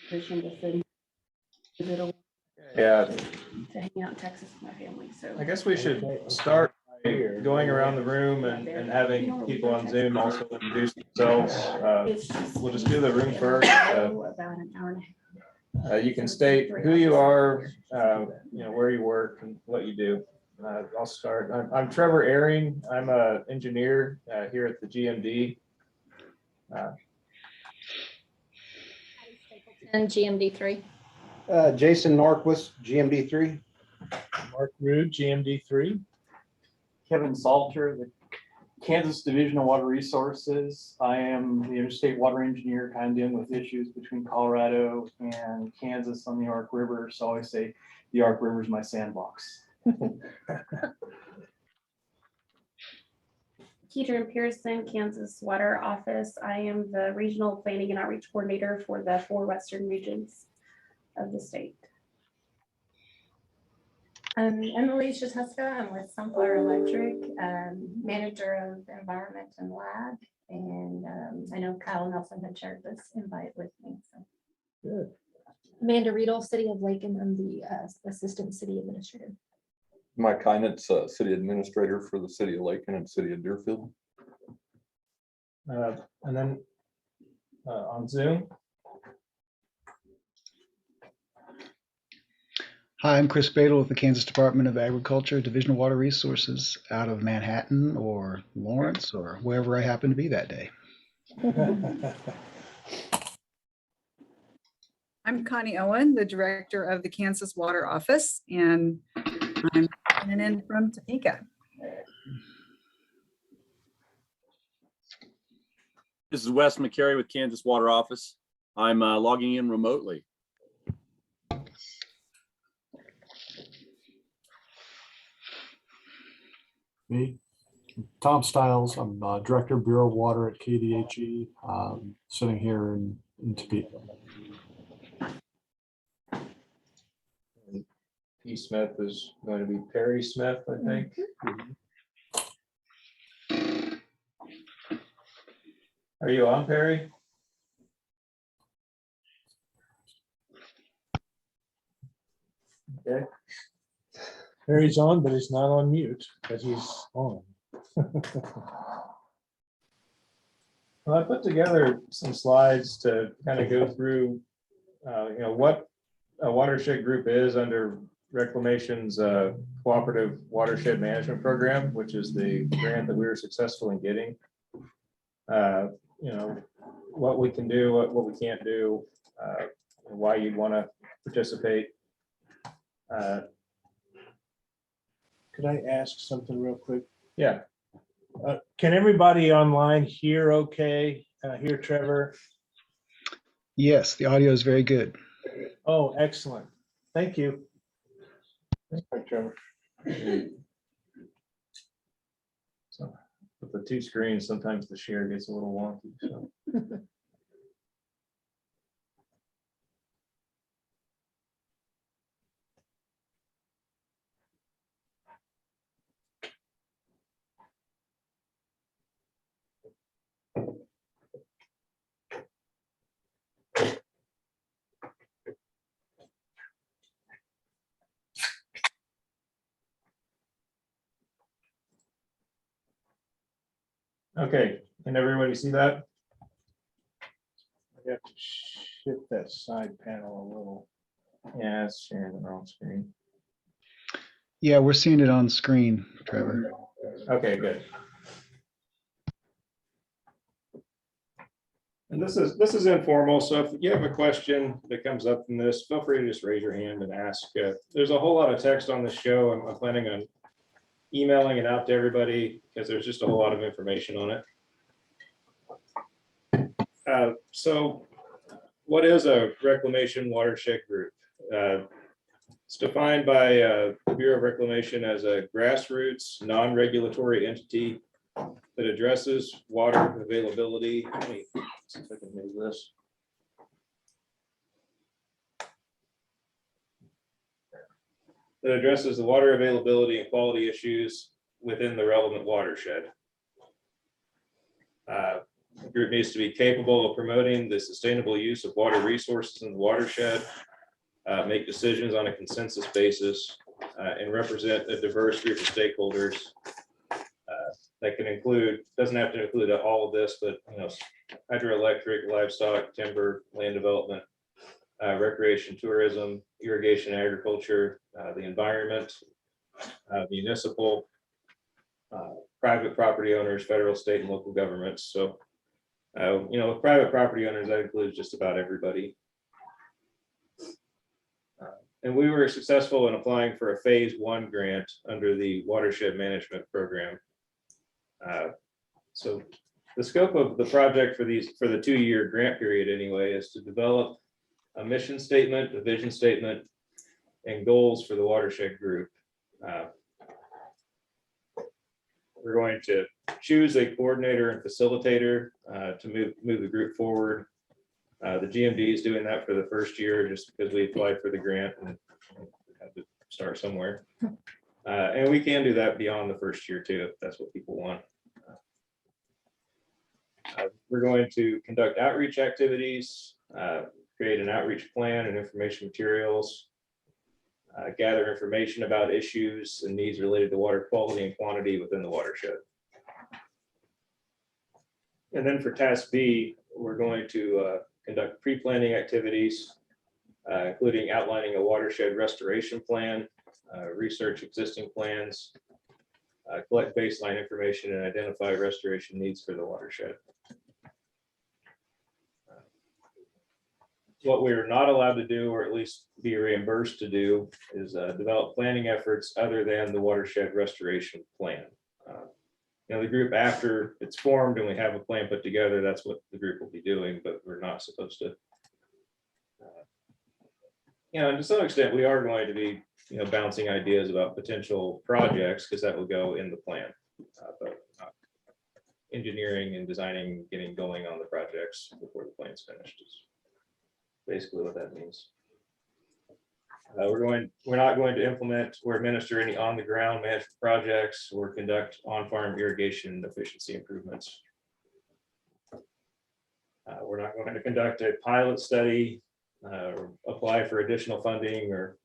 Position to send visit Yeah, to hang out in Texas with my family. So I guess we should start by going around the room and having people on Zoom also introduce themselves. We'll just do the room first. About an hour and a half. You can state who you are, where you work and what you do. I'll start. I'm Trevor Airing. I'm an engineer here at the GMD. And GMD3. Jason Norquist, GMD3. Mark Rude, GMD3. Kevin Salter, the Kansas Division of Water Resources. I am the interstate water engineer, kind of dealing with issues between Colorado and Kansas on the Ark River. So I always say the Ark River is my sandbox. Keaton Pearson, Kansas Water Office. I am the Regional Planning and Outreach Coordinator for the 4 Western regions of the state. I'm Emily Shatuska. I'm with Sunflower Electric, Manager of Environment and Lab. And I know Kyle Nelson had shared this invite with me. So. Good. Amanda Riedel, City of Lakin. I'm the Assistant City Administrator. Mike Heinitz, City Administrator for the City of Lakin and City of Deerfield. And then on Zoom. Hi, I'm Chris Badel with the Kansas Department of Agriculture, Division of Water Resources out of Manhattan or Lawrence or wherever I happen to be that day. I'm Connie Owen, the Director of the Kansas Water Office, and I'm coming in from Topeka. This is Wes McCary with Kansas Water Office. I'm logging in remotely. Me, Tom Stiles. I'm Director of Bureau of Water at KDHE, sitting here in Topeka. P. Smith is going to be Perry Smith, I think. Are you on, Perry? Okay. Harry's on, but he's not on mute, but he's on. Well, I put together some slides to kind of go through, what a watershed group is under Reclamation's Cooperative Watershed Management Program, which is the grant that we were successful in getting. What we can do, what we can't do, why you'd want to participate. Could I ask something real quick? Yeah. Can everybody online hear okay? Hear Trevor? Yes, the audio is very good. Oh, excellent. Thank you. Thanks, Trevor. So with the 2 screens, sometimes the share gets a little wonky. So. Okay, can everybody see that? I have to shift that side panel a little. Yeah, it's sharing the wrong screen. Yeah, we're seeing it on screen, Trevor. Okay, good. And this is informal, so if you have a question that comes up from this, feel free to just raise your hand and ask. There's a whole lot of text on the show. I'm planning on emailing it out to everybody because there's just a whole lot of information on it. So what is a reclamation watershed group? It's defined by the Bureau of Reclamation as a grassroots, non-regulatory entity that addresses water availability. Let me see if I can move this. That addresses the water availability and quality issues within the relevant watershed. The group needs to be capable of promoting the sustainable use of water resources in the watershed, make decisions on a consensus basis, and represent a diverse group of stakeholders. That can include, doesn't have to include all of this, but hydroelectric, livestock, timber, land development, recreation, tourism, irrigation, agriculture, the environment, municipal, private property owners, federal, state, and local governments. So, with private property owners, that includes just about everybody. And we were successful in applying for a phase 1 grant under the watershed management program. So the scope of the project for the 2-year grant period anyway is to develop a mission statement, a vision statement, and goals for the watershed group. We're going to choose a coordinator and facilitator to move the group forward. The GMD is doing that for the first year just because we applied for the grant and had to start somewhere. And we can do that beyond the first year too, if that's what people want. We're going to conduct outreach activities, create an outreach plan and information materials, gather information about issues and needs related to water quality and quantity within the watershed. And then for task B, we're going to conduct pre-planning activities, including outlining a watershed restoration plan, research existing plans, collect baseline information, and identify restoration needs for the watershed. What we're not allowed to do, or at least be reimbursed to do, is develop planning efforts other than the watershed restoration plan. The group, after it's formed and we have a plan put together, that's what the group will be doing, but we're not supposed to. And to some extent, we are going to be, bouncing ideas about potential projects because that will go in the plan, but not engineering and designing, getting going on the projects before the plan's finished is basically what that means. We're not going to implement or administer any on-the-ground management projects or conduct on-farm irrigation efficiency improvements. We're not going to conduct a pilot study, or apply for additional funding, or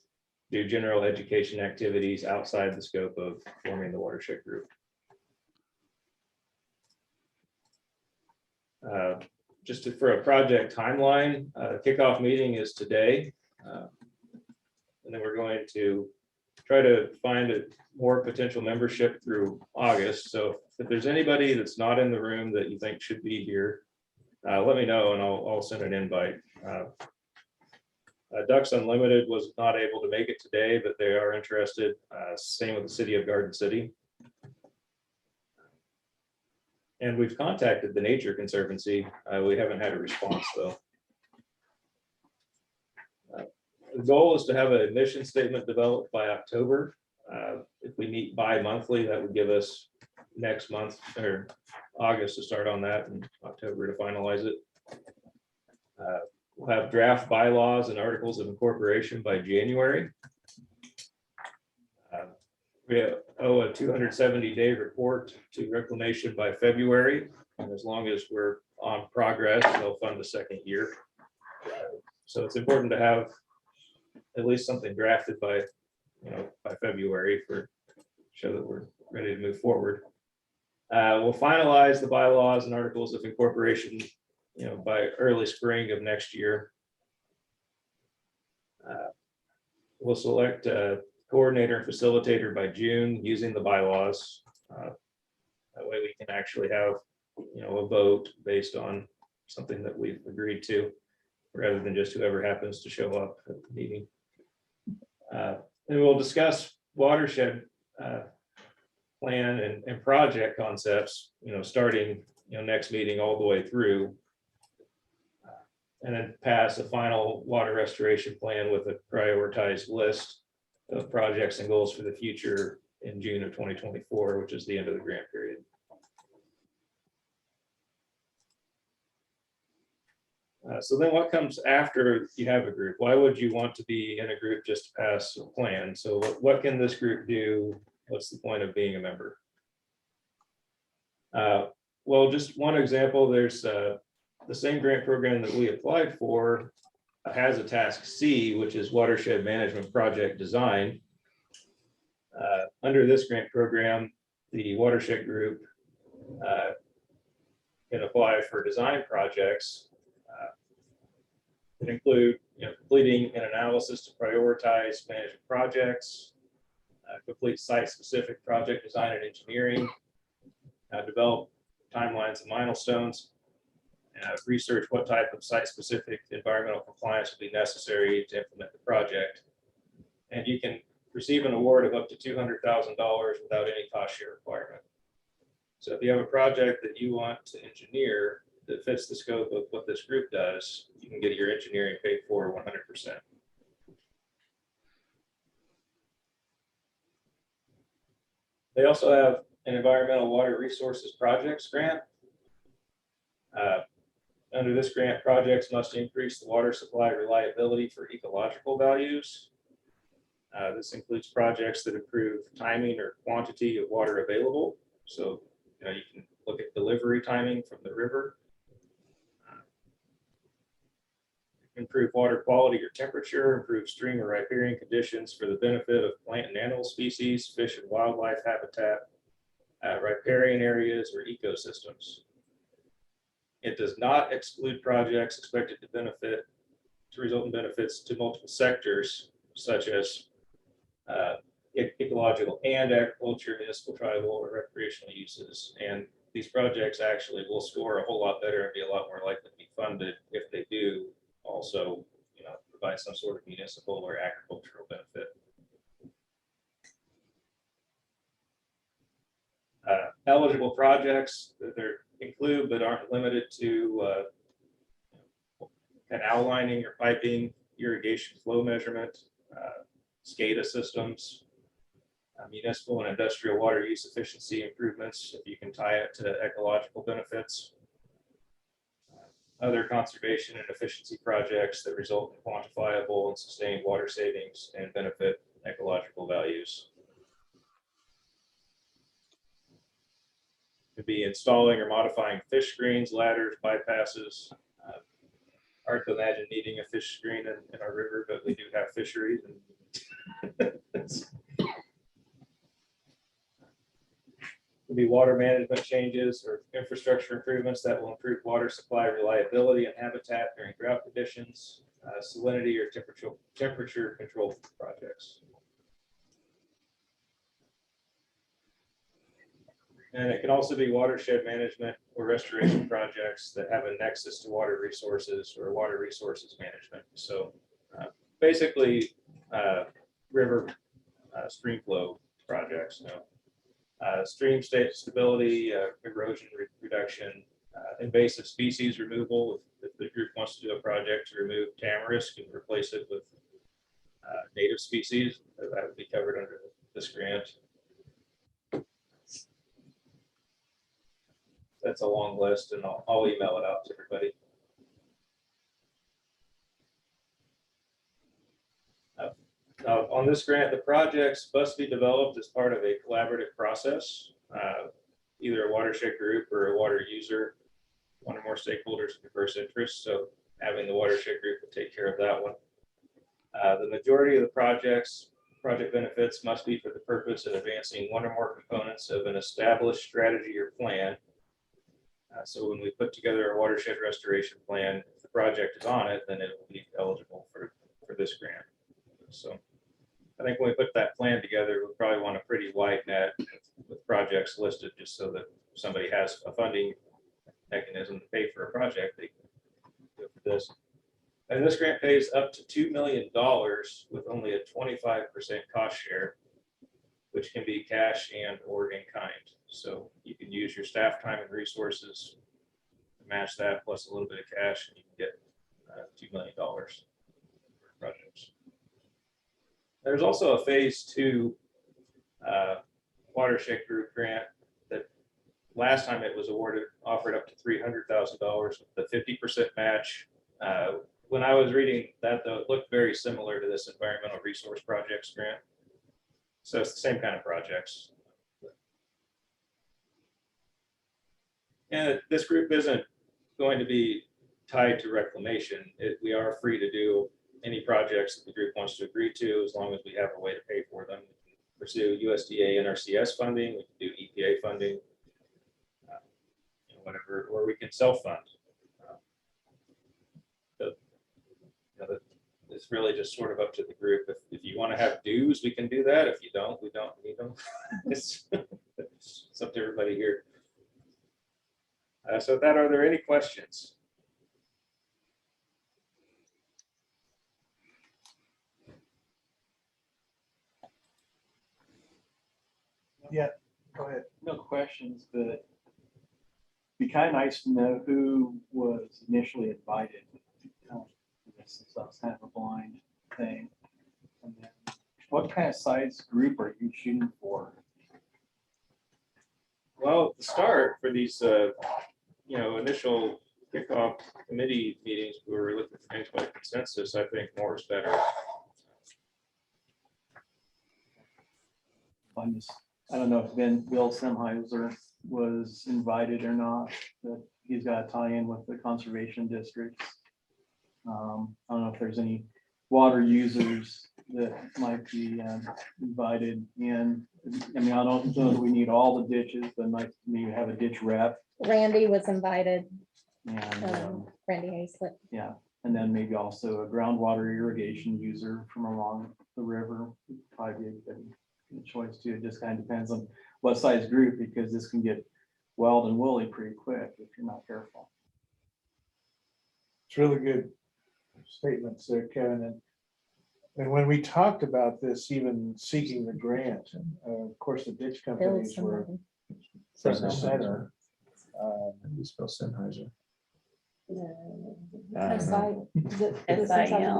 do general education activities outside the scope of forming the watershed group. For a project timeline, kickoff meeting is today. And then we're going to try to find more potential membership through August. So if there's anybody that's not in the room that you think should be here, let me know and I'll send an invite. Ducks Unlimited was not able to make it today, but they are interested. Same with the City of Garden City. And we've contacted the Nature Conservancy. We haven't had a response though. The goal is to have a mission statement developed by October. If we meet bi-monthly, that would give us next month or August to start on that and October to finalize it. We'll have draft bylaws and articles of incorporation by January. We owe a 270-day report to Reclamation by February. And as long as we're on progress, they'll fund the second year. So it's important to have at least something drafted by February for show that we're ready to move forward. We'll finalize the bylaws and articles of incorporation, by early spring of next year. We'll select a coordinator and facilitator by June using the bylaws. That way we can actually have, a vote based on something that we've agreed to, rather than just whoever happens to show up at the meeting. And we'll discuss watershed plan and project concepts, starting, next meeting all the way through. And then pass a final water restoration plan with a prioritized list of projects and goals for the future in June of 2024, which is the end of the grant period. So then what comes after you have a group? Why would you want to be in a group just to pass a plan? So what can this group do? What's the point of being a member? Well, just one example, there's the same grant program that we applied for has a task C, which is watershed management project design. Under this grant program, the watershed group can apply for design projects that include completing an analysis to prioritize management projects, complete site-specific project design and engineering, develop timelines and milestones, research what type of site-specific environmental compliance will be necessary to implement the project. And you can receive an award of up to $200,000 without any cost share requirement. So if you have a project that you want to engineer that fits the scope of what this group does, you can get your engineering paid for 100%. They also have an environmental water resources projects grant. Under this grant, projects must increase the water supply reliability for ecological values. This includes projects that improve timing or quantity of water available. So you can look at delivery timing from the river. Improve water quality or temperature, improve stream or riparian conditions for the benefit of plant and animal species, fish and wildlife habitat, riparian areas or ecosystems. It does not exclude projects expected to result in benefits to multiple sectors, such as ecological and agriculture, municipal, tribal, or recreational uses. And these projects actually will score a whole lot better and be a lot more likely to be funded if they do also provide some sort of municipal or agricultural benefit. Eligible projects that include but aren't limited to canal lining or piping, irrigation flow measurement, SCADA systems, municipal and industrial water use efficiency improvements, if you can tie it to ecological benefits, other conservation and efficiency projects that result in quantifiable and sustained water savings and benefit ecological values. Could be installing or modifying fish screens, ladders, bypasses. Hard to imagine needing a fish screen in our river, but we do have fisheries. And could be water management changes or infrastructure improvements that will improve water supply reliability and habitat during drought conditions, salinity or temperature control projects. And it can also be watershed management or restoration projects that have a nexus to water resources or water resources management. So basically river stream flow projects, stream state stability, erosion reduction, invasive species removal. If the group wants to do a project to remove tamarisk and replace it with native species, that would be covered under this grant. That's a long list, and I'll email it out to everybody. On this grant, the projects must be developed as part of a collaborative process, either a watershed group or a water user, one or more stakeholders of diverse interests. So having the watershed group will take care of that one. The majority of the project benefits must be for the purpose of advancing one or more components of an established strategy or plan. So when we put together a watershed restoration plan, if the project is on it, then it will be eligible for this grant. So I think when we put that plan together, we'll probably want a pretty wide net with projects listed, just so that if somebody has a funding mechanism to pay for a project, they can go for this. And this grant pays up to $2 million with only a 25% cost share, which can be cash and or in kind. So you can use your staff time and resources to match that, plus a little bit of cash, and you can get $2 million for projects. There's also a phase 2 watershed group grant that last time it was offered up to $300,000 with the 50% match. When I was reading that, though, it looked very similar to this environmental resource projects grant. So it's the same kind of projects. And this group isn't going to be tied to reclamation. We are free to do any projects that the group wants to agree to, as long as we have a way to pay for them. We can pursue USDA NRCS funding, we can do EPA funding, whatever, or we can self-fund. It's really just sort of up to the group. If you want to have dues, we can do that. If you don't, we don't need them. It's up to everybody here. So with that, are there any questions? Yeah, go ahead. No questions, but be kind of nice to know who was initially invited. This is kind of a blind thing. And then what kind of size group are you shooting for? Well, the start for these, initial kickoff committee meetings, we were looking for things by consensus. I think more is better. I don't know if Bill Semheiser was invited or not, but he's got to tie in with the conservation districts. I don't know if there's any water users that might be invited in. I mean, I don't know that we need all the ditches, but like maybe have a ditch rep. Randy was invited, And Randy Hazlett. yeah, and then maybe also a groundwater irrigation user from along the river. Probably be a good choice too. It just kind of depends on what size group, because this can get wild and woolly pretty quick if you're not careful. It's really good statements there, Kevin. And when we talked about this, even seeking the grant, of course, the ditch companies were front and center. You spell Sennheiser. SILHAUS. MSHAUSER.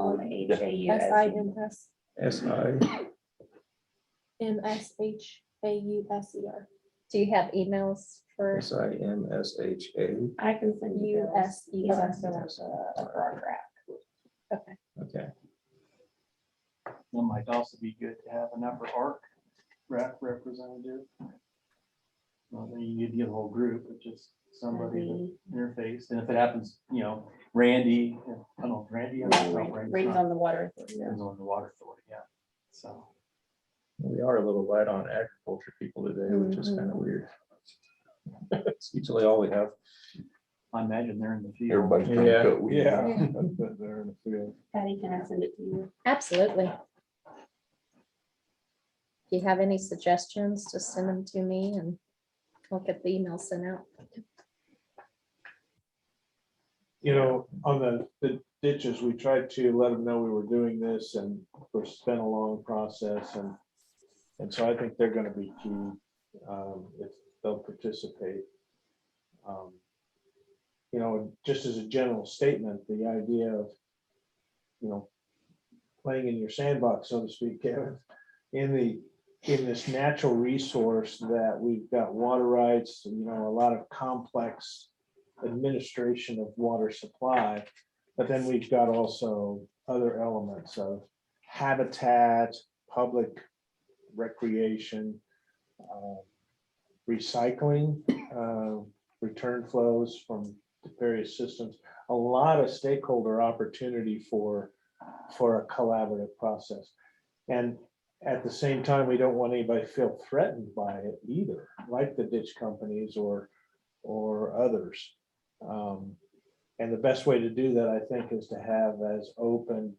Do you have emails for SIMSHA. I can send you. Okay. Okay. That might also be good to have an upper arc representative. Well, then you get the whole group, but just somebody that interface. And if it happens, Randy, I don't know, Randy. Randy's on the water authority. Randy's on the water authority, yeah. So. We are a little light on agriculture people today, which is kind of weird. It's usually all we have. I imagine they're in the field. Everybody's trying to cut weeds. Yeah. They're in the field. Patty, can I send it to you? Absolutely. If you have any suggestions, just send them to me and I'll get the email sent out. On the ditches, we tried to let them know we were doing this, and of course, it's been a long process, and so I think they're going to be key if they'll participate. Just as a general statement, the idea of playing in your sandbox, so to speak, Kevin, in this natural resource that we've got water rights, a lot of complex administration of water supply, but then we've got also other elements of habitat, public recreation, recycling, return flows from the various systems, a lot of stakeholder opportunity for a collaborative process. And at the same time, we don't want anybody to feel threatened by it either, like the ditch companies or others. And the best way to do that, I think, is to have as open,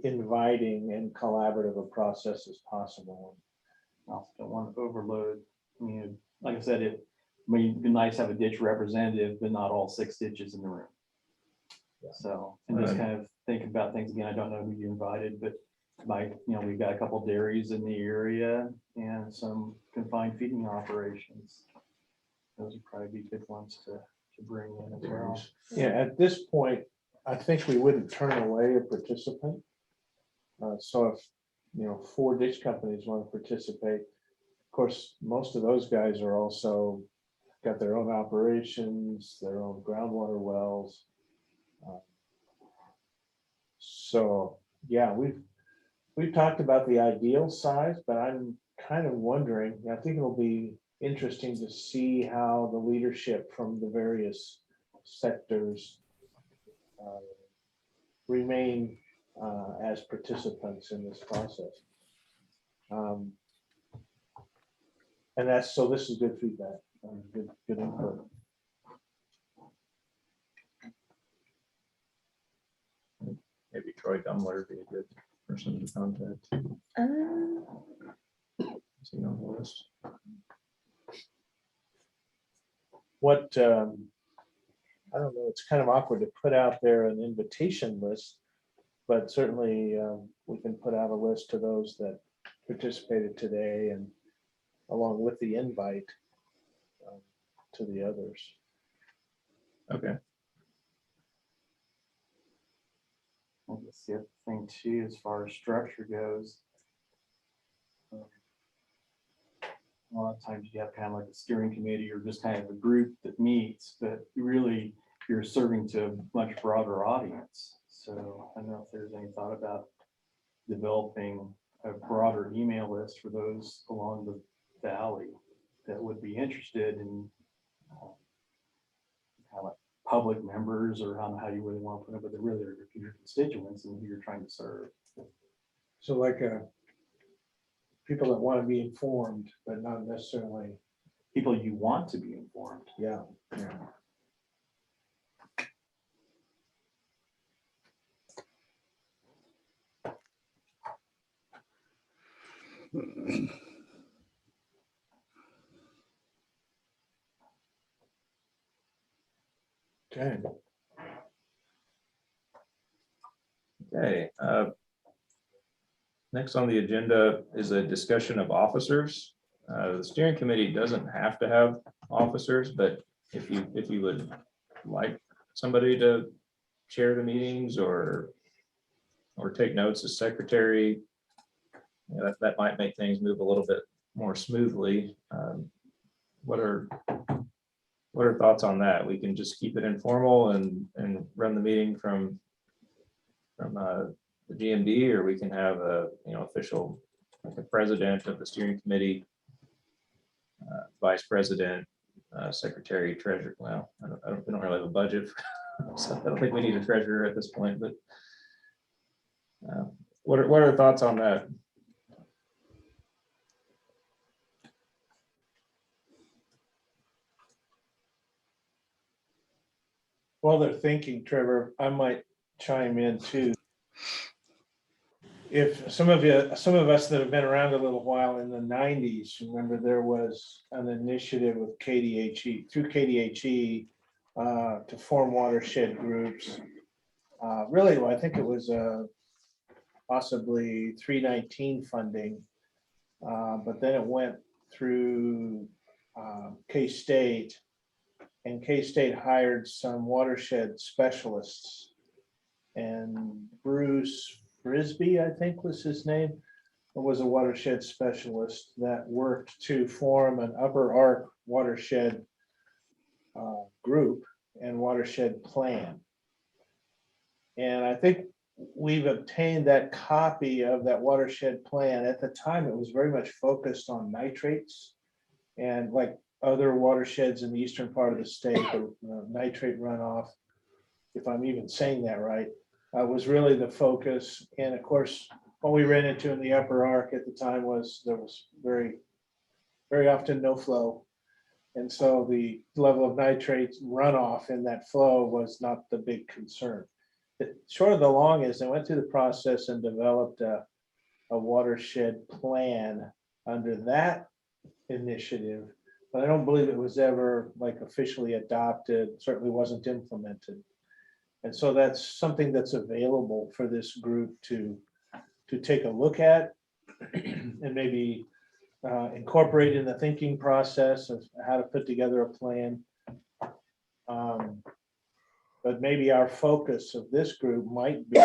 inviting and collaborative a process as possible. I also don't want to overload. Like I said, it'd be nice to have a ditch representative, but not all 6 ditches in the room. So, and just kind of think about things again. I don't know who you invited, but we've got a couple dairies in the area and some confined feeding operations. Those would probably be good ones to bring in as well. Yeah, at this point, I think we wouldn't turn away a participant. So if 4 ditch companies want to participate, of course, most of those guys are also got their own operations, their own groundwater wells. So yeah, we've talked about the ideal size, but I'm kind of wondering, I think it'll be interesting to see how the leadership from the various sectors remain as participants in this process. And that's, so this is good feedback, good input. Maybe Troy Dumler would be a good person to contact. Is he on the list? What, I don't know, it's kind of awkward to put out there an invitation list, but certainly we can put out a list to those that participated today and along with the invite to the others. Okay. I guess the other thing too, as far as structure goes, a lot of times you have kind of like a steering committee or just kind of a group that meets, but really you're serving to a much broader audience. So I don't know if there's any thought about developing a broader email list for those along the valley that would be interested in kind of like public members, or I don't know how you really want to put it, but they really are your constituents and who you're trying to serve. So like people that want to be informed, but not necessarily. People you want to be informed. Yeah. Okay. Okay. Next on the agenda is a discussion of officers. The steering committee doesn't have to have officers, but if you would like somebody to chair the meetings or take notes as secretary, that might make things move a little bit more smoothly. What are thoughts on that? We can just keep it informal and run the meeting from the GMD, or we can have a official, like a president of the steering committee, vice president, secretary, treasurer. Well, we don't really have a budget, so I don't think we need a treasurer at this point. But what are thoughts on that? While they're thinking, Trevor, I might chime in too. If some of us that have been around a little while in the 90s, remember there was an initiative with KDHE, through KDHE, to form watershed groups. Really, I think it was possibly 319 funding, but then it went through K-State, and K-State hired some watershed specialists, and Bruce Frisbee, I think was his name, was a watershed specialist that worked to form an upper arc watershed group and watershed plan. And I think we've obtained that copy of that watershed plan. At the time, it was very much focused on nitrates, and like other watersheds in the eastern part of the state, the nitrate runoff, if I'm even saying that right, was really the focus. And of course, what we ran into in the upper arc at the time was there was very, very often no flow. And so the level of nitrate runoff in that flow was not the big concern. The short of the long is they went through the process and developed a watershed plan under that initiative, but I don't believe it was ever like officially adopted, certainly wasn't implemented. And so that's something that's available for this group to take a look at and maybe incorporate in the thinking process of how to put together a plan. But maybe our focus of this group might be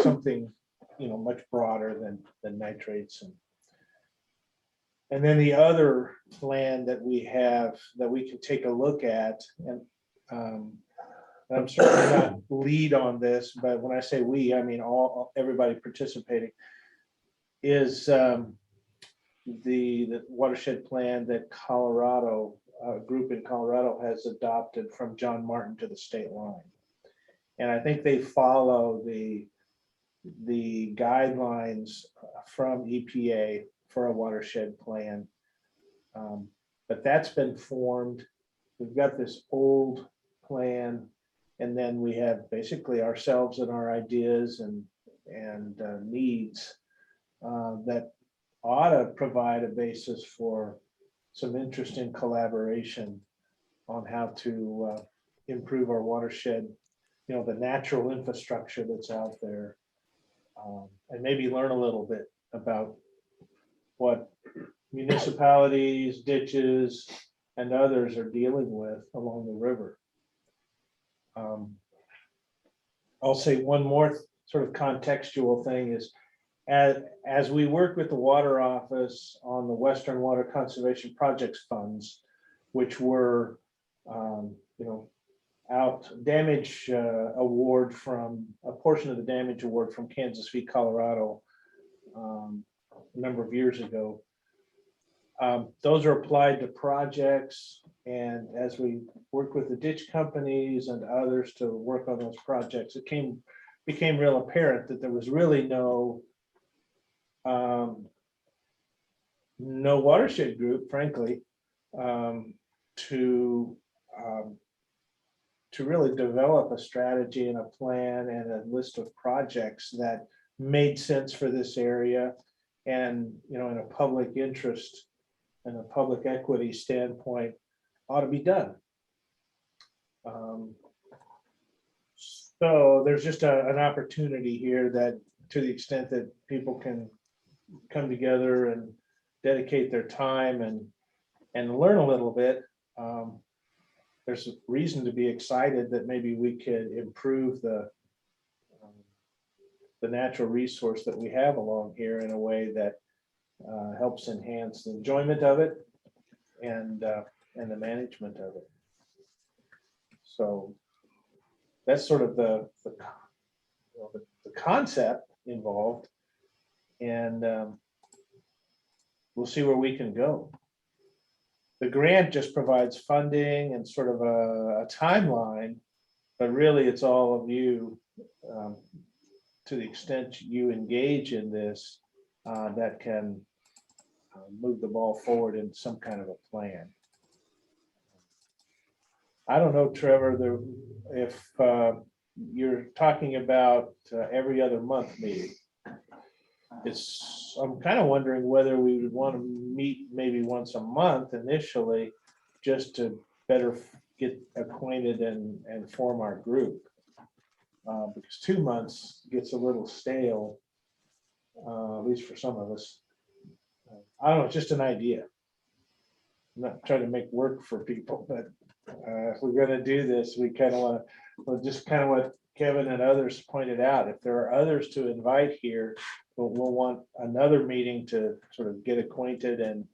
something, much broader than nitrates. And then the other plan that we have that we can take a look at, and I'm certainly not lead on this, but when I say we, I mean everybody participating, is the watershed plan that Colorado, a group in Colorado has adopted from John Martin to the state line. And I think they follow the guidelines from EPA for a watershed plan. But that's been formed. We've got this old plan, and then we have basically ourselves and our ideas and needs that ought to provide a basis for some interesting collaboration on how to improve our watershed, the natural infrastructure that's out there, and maybe learn a little bit about what municipalities, ditches, and others are dealing with along the river. I'll say one more sort of contextual thing is, as we work with the Water Office on the Western Water Conservation Projects funds, which were, out damage award from a portion of the damage award from Kansas v. Colorado a number of years ago. Those are applied to projects, and as we work with the ditch companies and others to work on those projects, it became real apparent that there was really no watershed group, frankly, to really develop a strategy and a plan and a list of projects that made sense for this area, and in a public interest and a public equity standpoint ought to be done. So there's just an opportunity here that, to the extent that people can come together and dedicate their time and learn a little bit, there's a reason to be excited that maybe we could improve the natural resource that we have along here in a way that helps enhance the enjoyment of it and the management of it. So that's sort of the concept involved, and we'll see where we can go. The grant just provides funding and sort of a timeline, but really it's all of you, to the extent you engage in this, that can move the ball forward in some kind of a plan. I don't know, Trevor, if you're talking about every other month meeting. I'm kind of wondering whether we would want to meet maybe once a month initially, just to better get acquainted and form our group. Because 2 months gets a little stale, at least for some of us. I don't know, it's just an idea. I'm not trying to make work for people, but if we're going to do this, we kind of want to, just kind of what Kevin and others pointed out, if there are others to invite here, we'll want another meeting to sort of get acquainted and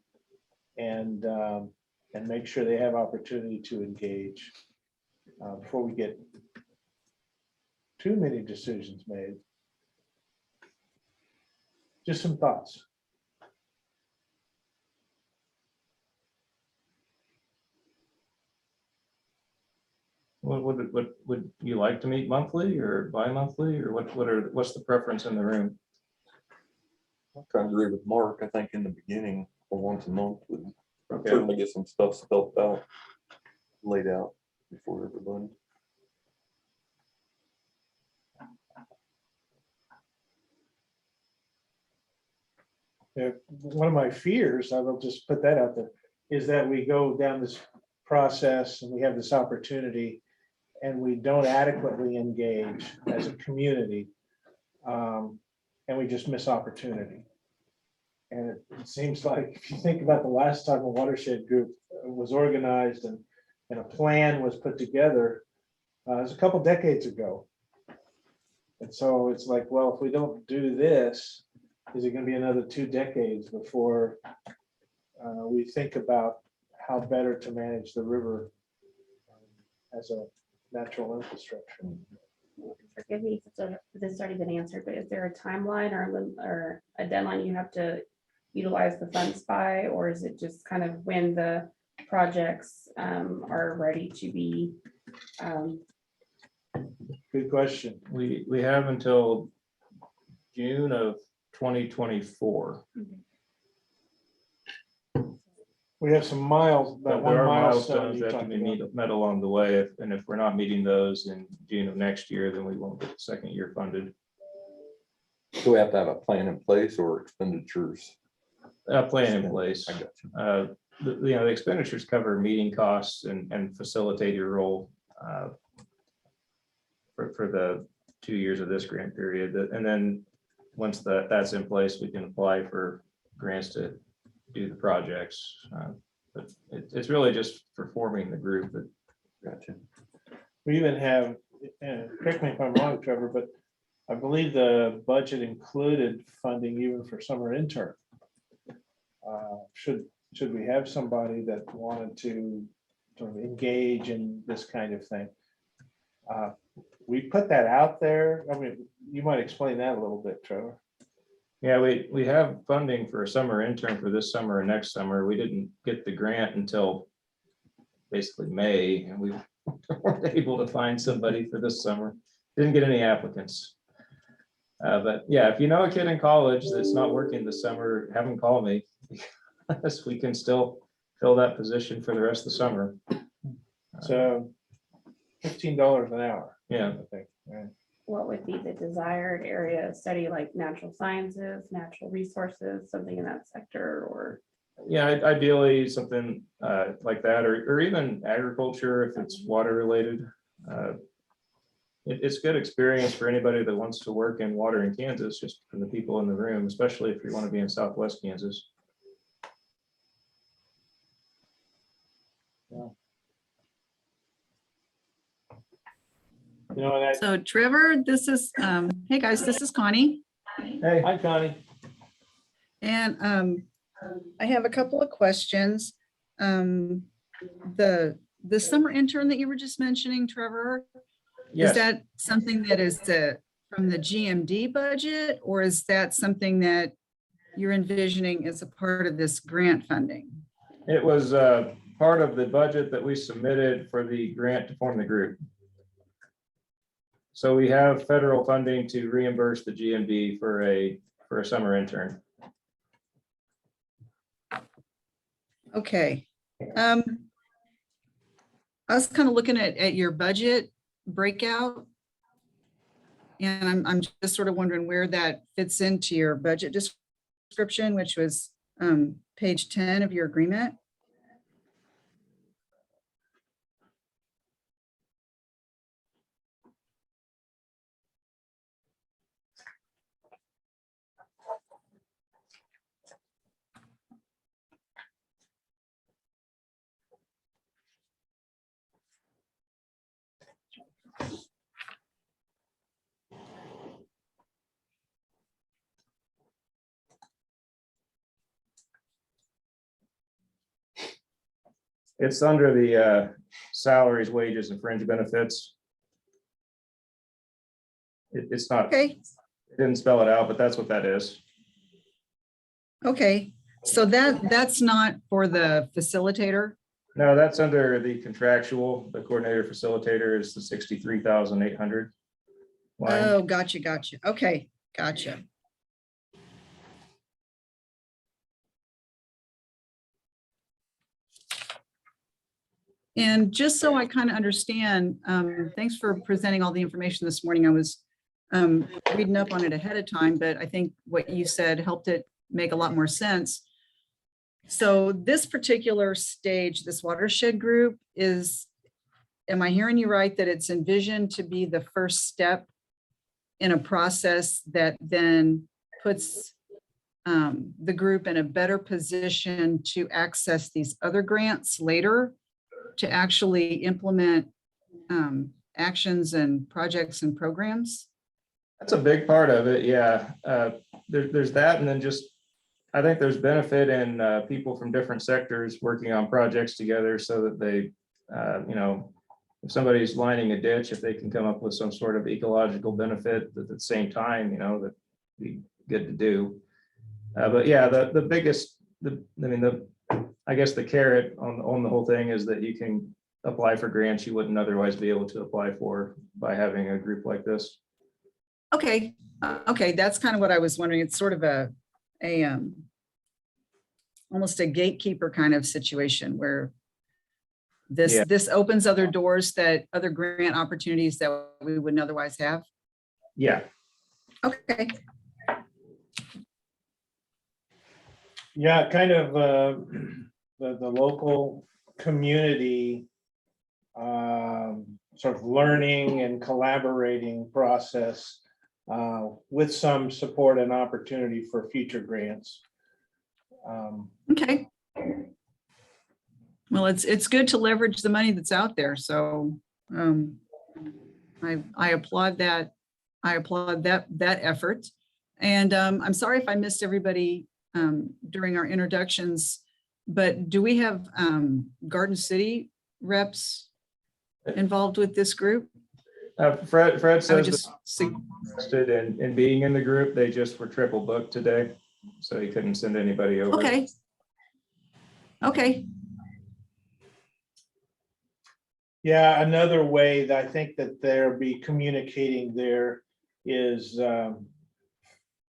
make sure they have opportunity to engage before we get too many decisions made. Just some thoughts. Would you like to meet monthly or bi-monthly, or what's the preference in the room? I kind of agree with Mark. I think in the beginning, or once a month, would Okay. certainly get some stuff spelled out, laid out before everybody. One of my fears, I will just put that out there, is that we go down this process and we have this opportunity and we don't adequately engage as a community, and we just miss opportunity. And it seems like, if you think about the last time a watershed group was organized and a plan was put together, it was a couple decades ago. And so it's like, well, if we don't do this, is it going to be another 2 decades before we think about how better to manage the river as a natural infrastructure? Forgive me if this has already been answered, but is there a timeline or a deadline you have to utilize the funds by, or is it just kind of when the projects are ready to be? Good question. We have until June of 2024. We have some miles, that But one there are milestone milestones you that have talked to be about. met along the way, and if we're not meeting those in June of next year, then we won't get the second year funded. Do we have to have a plan in place or expenditures? Plan in place. I got you. The expenditures cover meeting costs and facilitator role for the 2 years of this grant period. And then once that's in place, we can apply for grants to do the projects. But it's really just for forming the group that. Gotcha. We even have, correct me if I'm wrong, Trevor, but I believe the budget included funding even for summer intern. Should we have somebody that wanted to sort of engage in this kind of thing? We put that out there. I mean, you might explain that a little bit, Trevor. Yeah, we have funding for a summer intern for this summer and next summer. We didn't get the grant until basically May, and we weren't able to find somebody for this summer. Didn't get any applicants. But yeah, if you know a kid in college that's not working this summer, have them call me. Because we can still fill that position for the rest of the summer. So $15 an hour. Yeah. I think. Yeah. What would be the desired area of study, like natural sciences, natural resources, something in that sector, or? Yeah, ideally something like that, or even agriculture if it's water related. It's good experience for anybody that wants to work in water in Kansas, just from the people in the room, especially if you want to be in Southwest Kansas. You know, that, So Trevor, this is, hey guys, this is Connie. Hey, hi, Connie. And I have a couple of questions. The summer intern that you were just mentioning, Trevor, is yes, that something that is from the GMD budget, or is that something that you're envisioning as a part of this grant funding? it was part of the budget that we submitted for the grant to form the group. So we have federal funding to reimburse the GMD for a summer intern. Okay. I was kind of looking at your budget breakout. And I'm just sort of wondering where that fits into your budget description, which was page 10 of your agreement. It's under the salaries, wages, and fringe benefits. It's not, Okay. it didn't spell it out, but that's what that is. Okay. So that's not for the facilitator. No, that's under the contractual. The coordinator facilitator is the 63,800 line. Oh, gotcha. Okay, gotcha. And just so I kind of understand, thanks for presenting all the information this morning. I was reading up on it ahead of time, but I think what you said helped it make a lot more sense. So this particular stage, this watershed group is, am I hearing you right, that it's envisioned to be the first step in a process that then puts the group in a better position to access these other grants later, to actually implement actions and projects and programs? That's a big part of it. Yeah. There's that. And then just, I think there's benefit in people from different sectors working on projects together so that they, if somebody's lining a ditch, if they can come up with some sort of ecological benefit at the same time, that'd be good to do. But yeah, the biggest, I guess the carrot on the whole thing is that you can apply for grants you wouldn't otherwise be able to apply for by having a group like this. Okay, okay, that's kind of what I was wondering. It's sort of a almost a gatekeeper kind of situation where Yeah. this opens other doors, that other grant opportunities that we wouldn't otherwise have. Yeah. Okay, Yeah, kind of the local community sort of learning and collaborating process with some support and opportunity for future grants. okay. Well, it's good to leverage the money that's out there. So I applaud that. I applaud that effort. And I'm sorry if I missed everybody during our introductions, but do we have Garden City reps involved with this group? Fred I would says just see, interested in being in the group. They just were triple booked today, so he couldn't send anybody over. okay. Okay, Yeah, another way that I think that they'll be communicating there is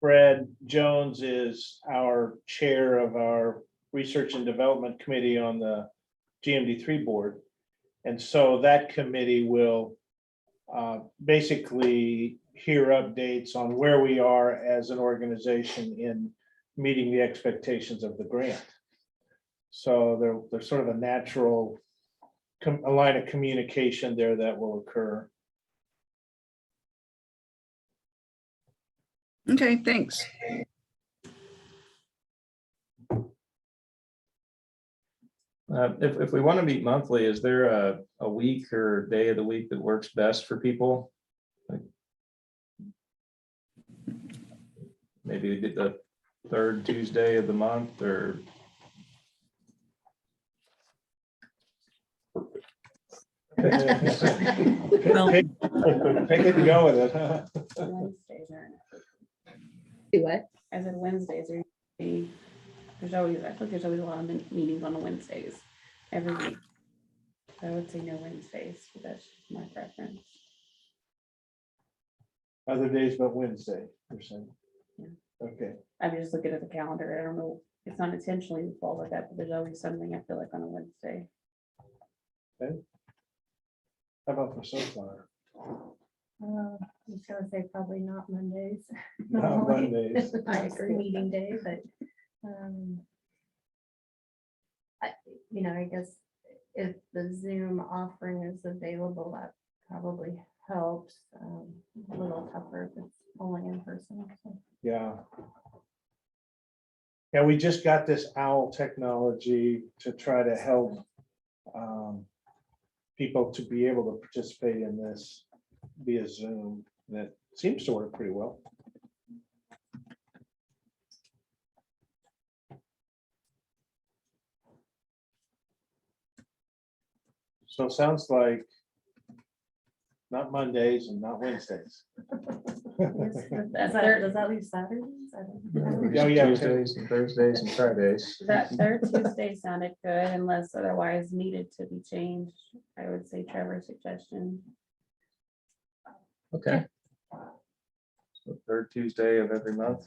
Fred Jones is our chair of our Research and Development Committee on the GMD3 board. And so that committee will basically hear updates on where we are as an organization in meeting the expectations of the grant. So there's sort of a natural a line of communication there that will occur. okay, thanks. If we want to meet monthly, is there a week or day of the week that works best for people? Like, maybe the third Tuesday of the month, or Well, Pick it and go with it. Huh? Wednesdays are, Do what? I said Wednesdays are, there's always, I feel like there's always a lot of meetings on the Wednesdays every week. So I would say no Wednesdays, but that's my preference. Other days but Wednesday, you're saying? Yeah. Okay. I'm just looking at the calendar. I don't know, it's not intentionally falls like that, but there's always something I feel like on a Wednesday. How about for Sunflower? I was gonna say probably not Mondays. Not Normally, Mondays. I agree. Meeting day, but I guess if the Zoom offering is available, that probably helps. A little tougher if it's only in person. So. Yeah. Yeah, we just got this OWL technology to try to help people to be able to participate in this via Zoom. That seems to work pretty well. So it sounds like not Mondays and not Wednesdays. That Does that leave Saturdays? I don't know. Oh, yeah. Tuesdays and Thursdays and Fridays. That third Tuesday sounded good unless otherwise needed to be changed. I would say Trevor's suggestion. Okay. So third Tuesday of every month.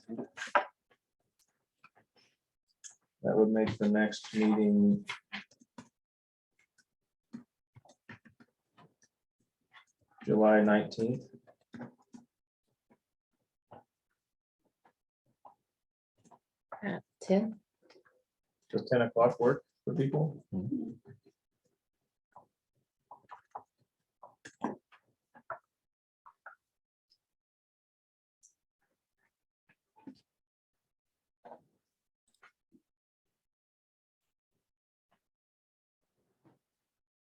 That would make the next meeting July 19th. At 10. Does 10 o'clock work for people?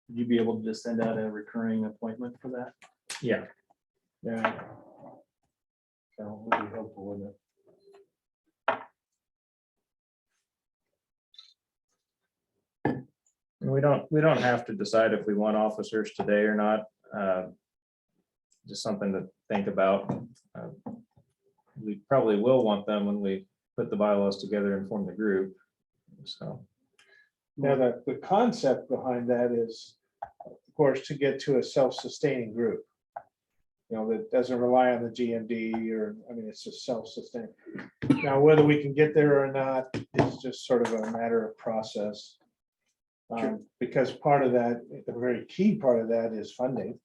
Would you be able to just send out a recurring appointment for that? Yeah. Yeah. That would be helpful, wouldn't it? And we don't have to decide if we want officers today or not. Just something to think about. We probably will want them when we put the bylaws together and form the group. So, Now, the concept behind that is, of course, to get to a self-sustaining group. You know, that doesn't rely on the GMD or, I mean, it's just self-sustaining. Now, whether we can get there or not is just sort of a matter of process. Because part of that, a very key part of that is funding.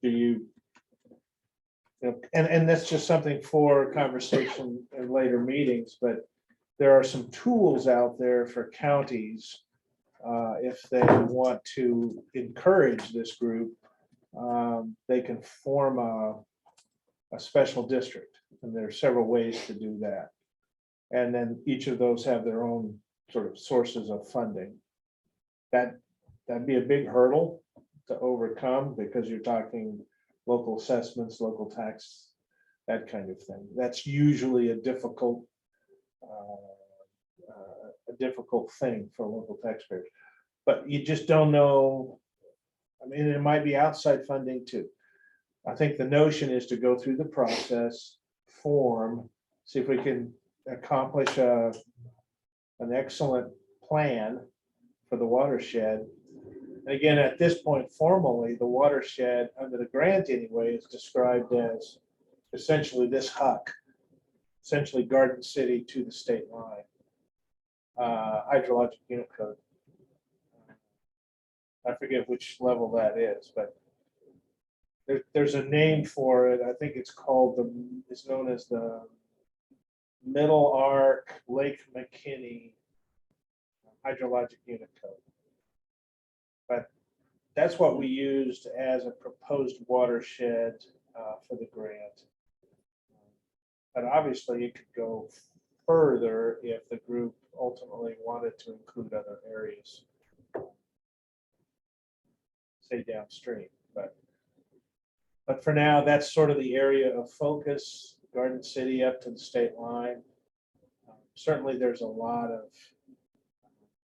Do you, and that's just something for conversation in later meetings, but there are some tools out there for counties if they want to encourage this group. They can form a special district, and there are several ways to do that. And then each of those have their own sort of sources of funding. That'd be a big hurdle to overcome because you're talking local assessments, local tax, that kind of thing. That's usually a difficult thing for local taxpayers. But you just don't know. I mean, it might be outside funding too. I think the notion is to go through the process, form, see if we can accomplish an excellent plan for the watershed. And again, at this point, formally, the watershed, under the grant anyway, is described as essentially this HUC, essentially Garden City to the state line, hydrologic unit code. I forget which level that is, but there's a name for it. I think it's called it's known as the Middle Arc Lake McKinney hydrologic unit code. But that's what we used as a proposed watershed for the grant. But obviously it could go further if the group ultimately wanted to include other areas, say downstream. But for now, that's sort of the area of focus, Garden City up to the state line. Certainly there's a lot of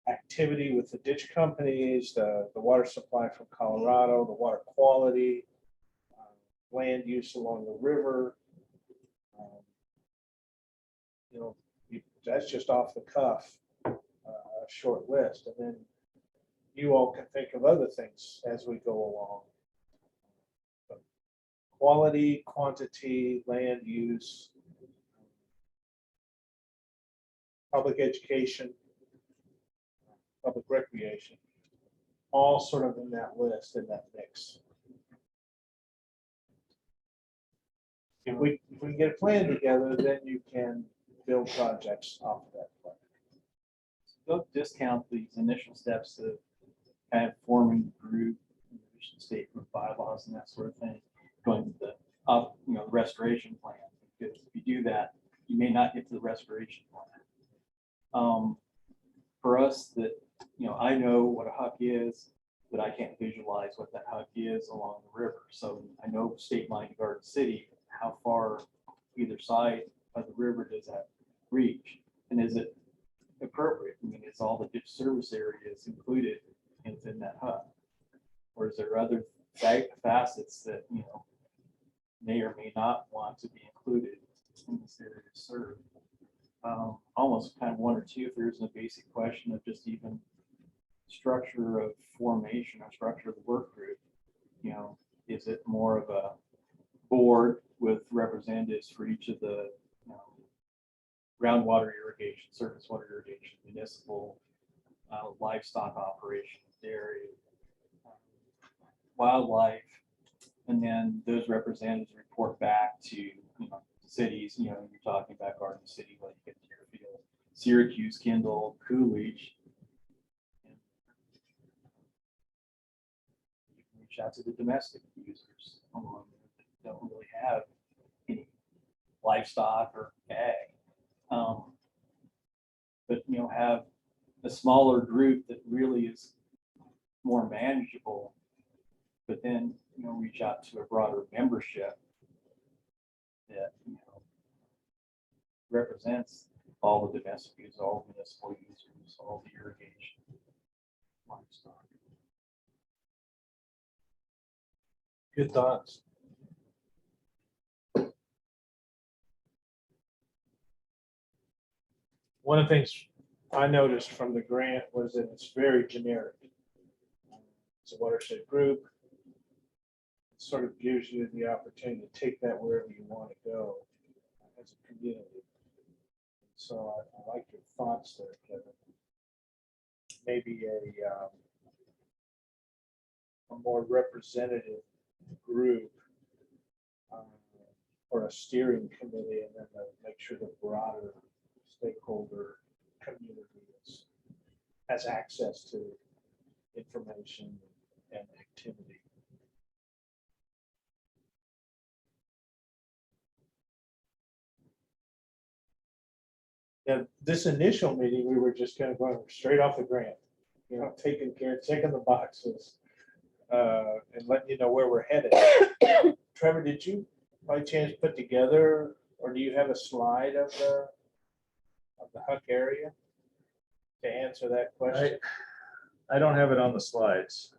activity with the ditch companies, the water supply from Colorado, the water quality, land use along the river. That's just off the cuff, a short list. And then you all can think of other things as we go along. But quality, quantity, land use, public education, public recreation, all sort of in that list, in that mix. If we can get a plan together, then you can build projects off of that plan. Don't discount these initial steps of kind of forming the group, mission statement, bylaws, and that sort of thing, going to the restoration plan. Because if you do that, you may not get to the restoration plan. For us, that I know what a HUC is, but I can't visualize what that HUC is along the river. So I know state line to Garden City, how far either side of the river does that reach, and is it appropriate? I mean, is all the ditch service areas included within that HUC, or is there other facets that may or may not want to be included in this area served? Almost kind of one or two if there's a basic question of just even structure of formation or structure of the work group. Is it more of a board with representatives for each of the groundwater irrigation, surface water irrigation, municipal, livestock operations, dairy, wildlife, and then those representatives report back to cities. You're talking about Garden City, like Deerfield, Syracuse, Kendall, Coolidge. You can reach out to the domestic users that don't really have any livestock or ag. But have a smaller group that really is more manageable, but then reach out to a broader membership that represents all the domestic users, all the municipal users, all the irrigation, livestock. Good thoughts. one of the things I noticed from the grant was that it's very generic. It's a watershed group. It sort of gives you the opportunity to take that wherever you want to go as a community. So I like your thoughts there, Kevin. Maybe a more representative group or a steering committee, and then make sure the broader stakeholder community has access to information and activity. Now, this initial meeting, we were just kind of going straight off the grant, taking the boxes, and letting you know where we're headed. Trevor, did you by chance put together, or do you have a slide of the Huck area to answer that question? I don't have it on the slides.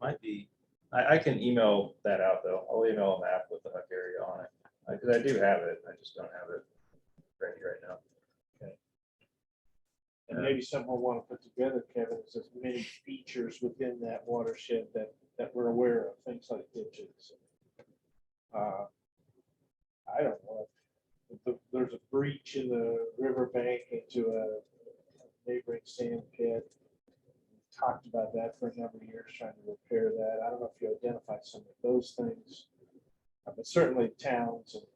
Might be, I can email that out though. I'll email a map with the Huck area on it. Because I do have it, I just don't have it ready right now. And maybe something we'll want to put together, Kevin, is as many features within that watershed that we're aware of, things like ditches. I don't know. There's a breach in the riverbank into a neighboring sand pit. We've talked about that for a number of years, trying to repair that. I don't know if you identified some of those things, but certainly towns and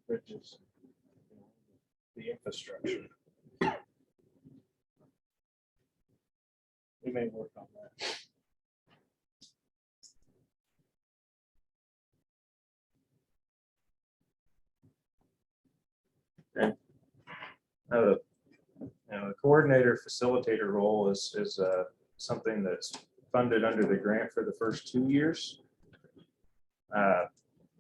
bridges, the infrastructure. We may work on that. Okay. The coordinator facilitator role is something that's funded under the grant for the first 2 years.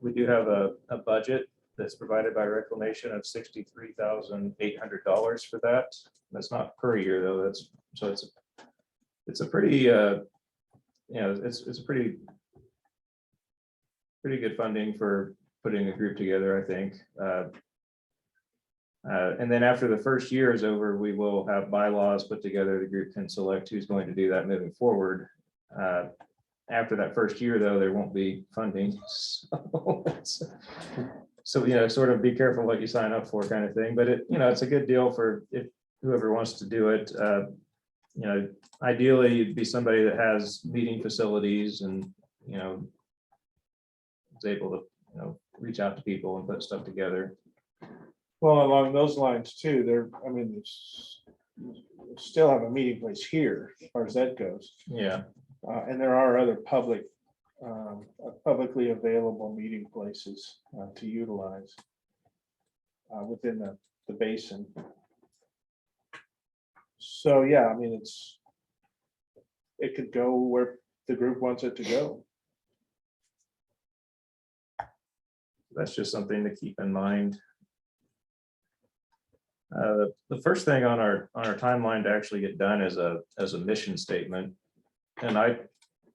We do have a budget that's provided by Reclamation of $63,800 for that. That's not per year though. It's a pretty it's a pretty good funding for putting a group together, I think. And then after the first year is over, we will have bylaws put together. The group can select who's going to do that moving forward. After that first year, though, there won't be funding. So sort of be careful what you sign up for, kind of thing. But it's a good deal for if whoever wants to do it. Ideally, it'd be somebody that has meeting facilities and is able to reach out to people and put stuff together. Well, along those lines too, still have a meeting place here as far as that goes. Yeah. And there are other publicly available meeting places to utilize within the basin. So, yeah, it could go where the group wants it to go. That's just something to keep in mind. The first thing on our timeline to actually get done is a mission statement. And I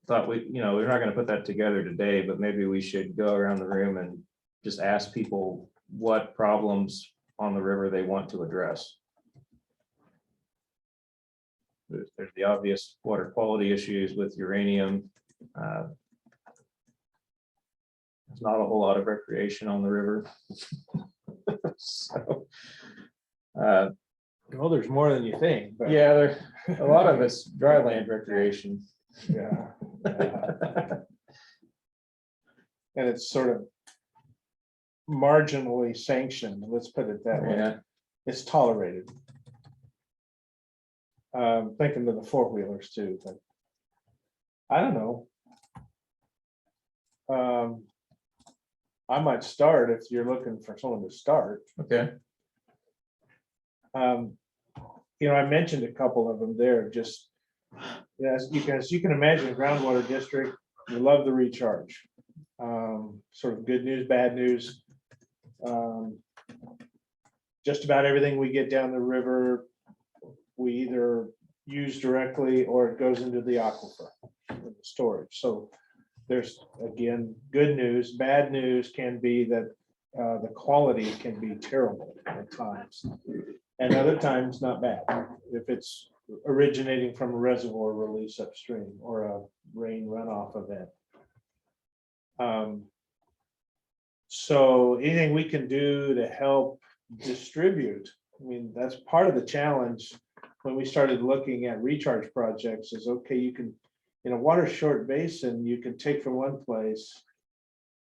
thought we're not going to put that together today, but maybe we should go around the room and just ask people what problems on the river they want to address. There's the obvious water quality issues with uranium. There's not a whole lot of recreation on the river. So, well, there's more than you think. But yeah, a lot of it's dry land recreation. Yeah. And it's sort of marginally sanctioned, let's put it that way. Yeah. It's tolerated. Thinking of the four-wheelers too, but I don't know. I might start if you're looking for someone to start. Okay. I mentioned a couple of them there. Just as you can imagine, a groundwater district, we love the recharge. Sort of good news, bad news. Just about everything we get down the river, we either use directly or it goes into the aquifer in the storage. So there's, again, good news. Bad news can be that the quality can be terrible at times. and other times not bad. If it's originating from a reservoir release upstream or a rain runoff event. So anything we can do to help distribute, I mean, that's part of the challenge when we started looking at recharge projects is, okay, you can, in a water short basin, you can take from one place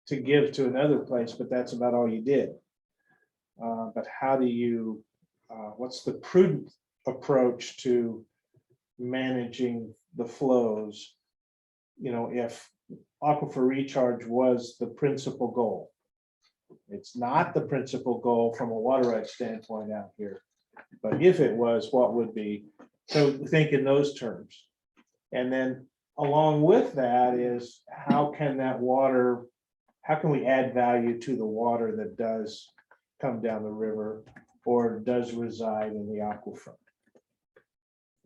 to give to another place, but that's about all you did. But how do you, what's the prudent approach to managing the flows? You know, if aquifer recharge was the principal goal. It's not the principal goal from a water rights standpoint out here. But if it was, what would be? So think in those terms. And then along with that is how can that water, how can we add value to the water that does come down the river or does reside in the aquifer?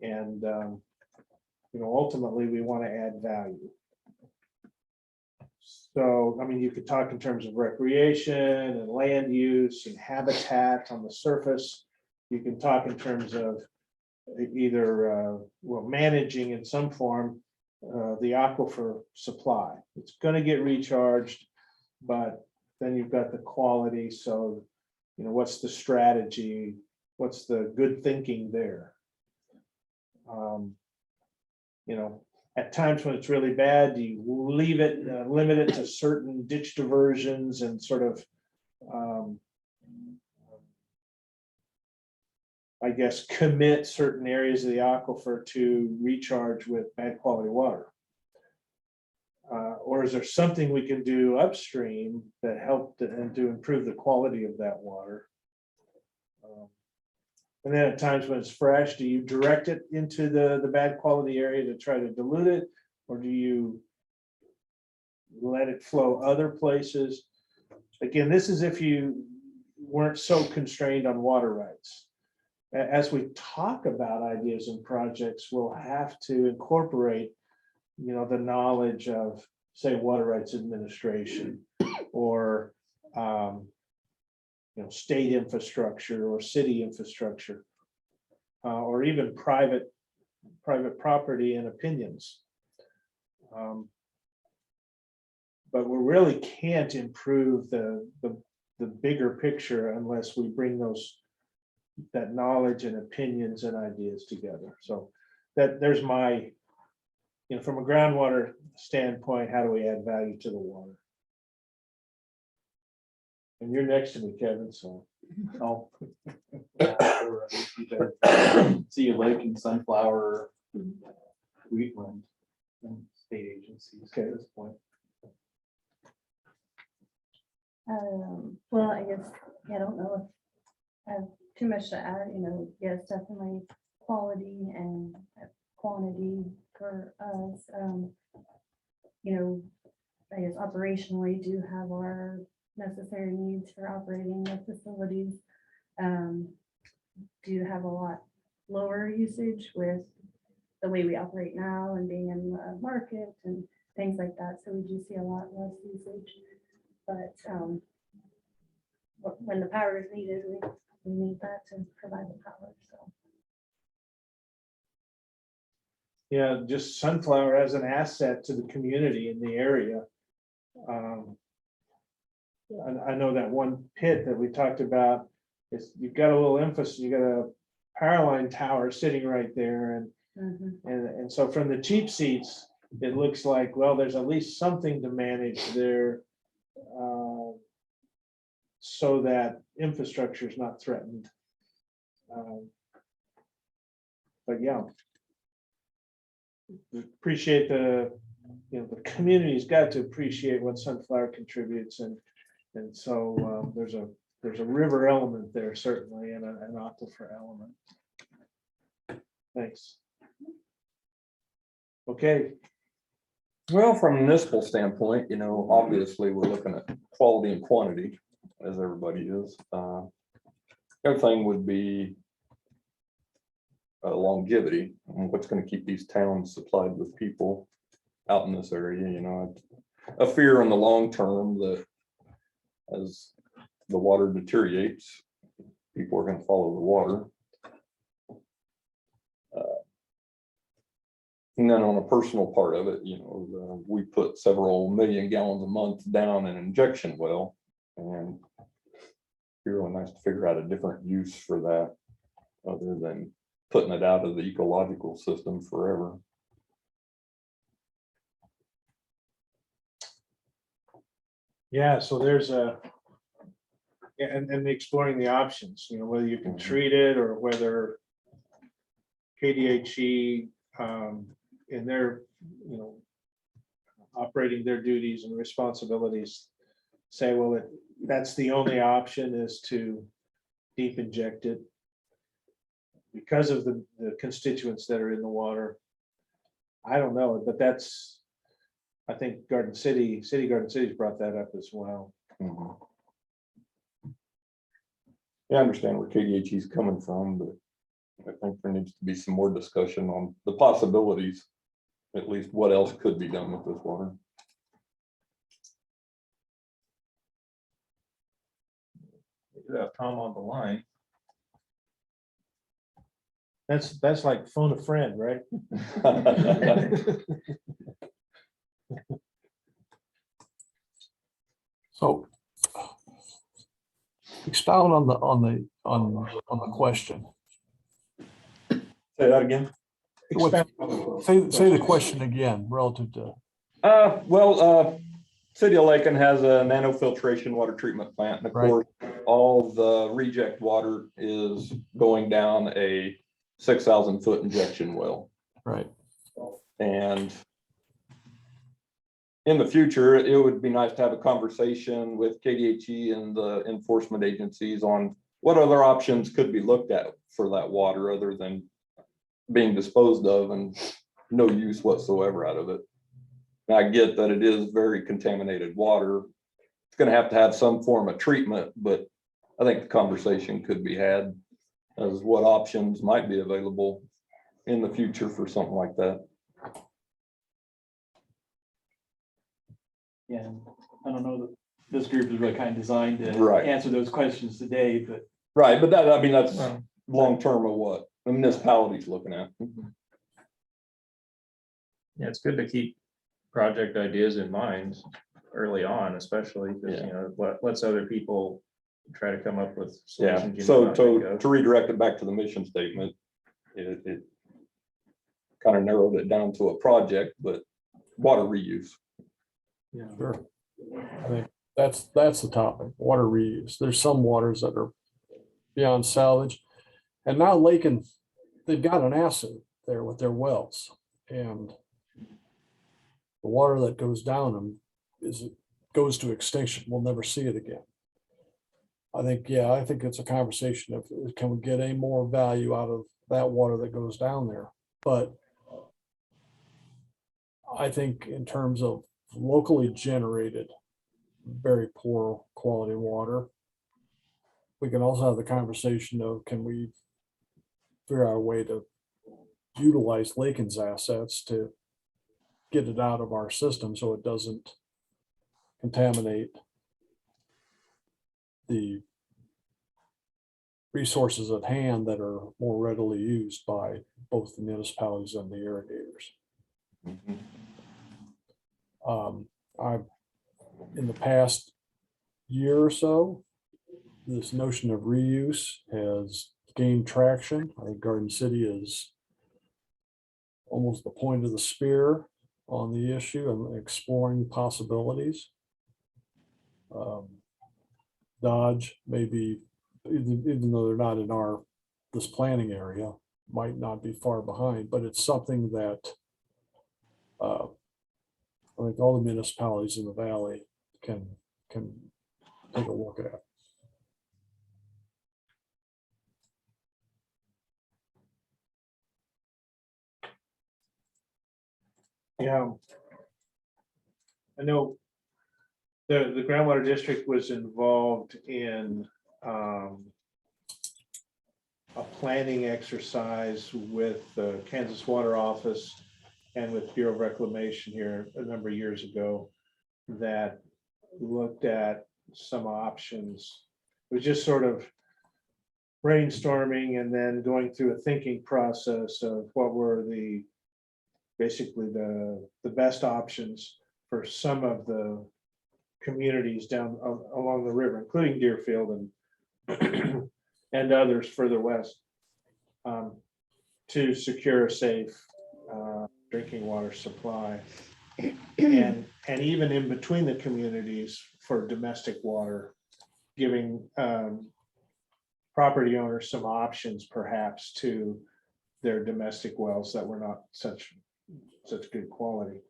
And, you know, ultimately we want to add value. So, I mean, you could talk in terms of recreation and land use and habitat on the surface. You can talk in terms of either, well, managing in some form the aquifer supply. It's going to get recharged, but then you've got the quality. So, you know, what's the strategy? What's the good thinking there? You know, at times when it's really bad, you leave it, limit it to certain ditch diversions and sort of, I guess, commit certain areas of the aquifer to recharge with bad quality water. Or is there something we can do upstream that helped and to improve the quality of that water? And then at times when it's fresh, do you direct it into the bad quality area to try to dilute it? Or do you let it flow other places? Again, this is if you weren't so constrained on water rights. As we talk about ideas and projects, we'll have to incorporate, you know, the knowledge of, say, water rights administration or you know, state infrastructure or city infrastructure, or even private property and opinions. But we really can't improve the bigger picture unless we bring that knowledge and opinions and ideas together. So there's my, you know, from a groundwater standpoint, how do we add value to the water? And you're next to me, Kevin, so. Oh. See a lake and sunflower, wheatland, and state agencies at this point. Well, I guess, I don't know if I have too much to add, you know, yes, definitely quality and quantity for us. You know, I guess operationally do have our necessary needs for operating the facilities. Do have a lot lower usage with the way we operate now and being in the market and things like that. So we do see a lot less usage. But when the power is needed, we need that to provide the power. So Yeah, just sunflower as an asset to the community in the area. I know that one pit that we talked about is you've got a little emphasis, you got a power line tower sitting right there. And so from the cheap seats, it looks like, well, there's at least something to manage there so that infrastructure is not threatened. But yeah, appreciate the community's got to appreciate what sunflower contributes, and so there's a river element there certainly, and an aquifer element. Thanks. Okay. Well, from a municipal standpoint, you know, obviously we're looking at quality and quantity, as everybody is. The other thing would be longevity, and what's going to keep these towns supplied with people out in this area. You know, a fear on the long term that as the water deteriorates, people are gonna follow the water. And then on a personal part of it, we put several million gallons a month down an injection well, and it'd be really nice to figure out a different use for that, other than putting it out of the ecological system forever. Yeah, so there's and exploring the options, whether you can treat it or whether KDHE, in their, operating their duties and responsibilities, say, well, that's the only option is to deep inject it because of the constituents that are in the water. I don't know, but I think Garden City's brought that up as well. Mhm. Yeah, I understand where KDHE is coming from, but I think there needs to be some more discussion on the possibilities, at least what else could be done with this water. We do have Tom on the line. That's like phone a friend, right? So expound on the question. Say that again. Say the question again relative to. City of Lakin has a nanofiltration water treatment plant, and of Right. course, all the reject water is going down a 6,000 foot injection well. Right. And in the future, it would be nice to have a conversation with KDHE and the enforcement agencies on what other options could be looked at for that water other than being disposed of and no use whatsoever out of it. And I get that it is very contaminated water. It's going to have some form of treatment, but I think the conversation could be had as what options might be available in the future for something like that. Yeah, I don't know that this group is really kind of designed to Right. answer those questions today, but Right, but that's long-term of what the municipality's looking at. Yeah, it's good to keep project ideas in mind early on, especially because, what lets other people try to come up with Yeah, solutions. you so may not think to of. redirect it back to the mission statement, it kind of narrowed it down to a project, but water reuse. Sure. I think that's the topic, water reuse. There's some waters that are beyond salvage. And now Lakin, they've got an asset there with their wells, and the water that goes down them goes to extinction. We'll never see it again. I think it's a conversation of can we get any more value out of that water that goes down there? But I think in terms of locally generated, very poor quality water, we can also have the conversation of can we figure out a way to utilize Lakin's assets to get it out of our system so it doesn't contaminate the resources at hand that are more readily used by both the municipalities and the irrigators. I've, in the past year or so, this notion of reuse has gained traction. I think Garden City is almost the point of the spear on the issue and exploring possibilities. Dodge, maybe, even though they're not in this planning area, might not be far behind, but it's something that I think all the municipalities in the valley can take a look at. Yeah. I know the groundwater district was involved in a planning exercise with the Kansas Water Office and with Bureau of Reclamation here a number of years ago that looked at some options. It was just sort of brainstorming and then going through a thinking process of what were basically the best options for some of the communities down along the river, including Deerfield and and others further west, to secure a safe drinking water supply. And even in between the communities for domestic water, giving property owners some options perhaps to their domestic wells that were not such good quality.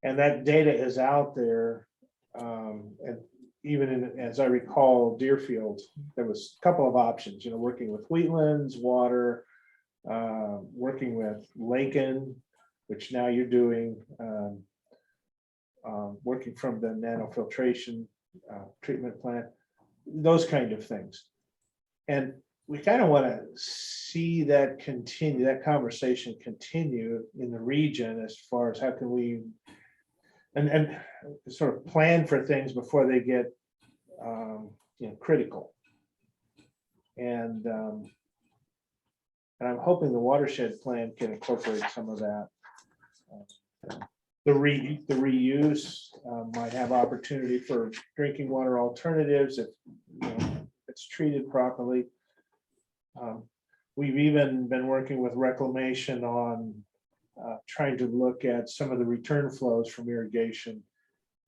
And that data is out there. And even as I recall, Deerfield, there was a couple of options, working with Wheatlands Water, working with Lakin, which now you're doing, working from the nanofiltration treatment plant, those kind of things. And we kind of want to see that continue, that conversation continue in the region as far as how can we and sort of plan for things before they get critical. And I'm hoping the watershed plan can incorporate some of that. The reuse might have opportunity for drinking water alternatives if it's treated properly. We've even been working with reclamation on trying to look at some of the return flows from irrigation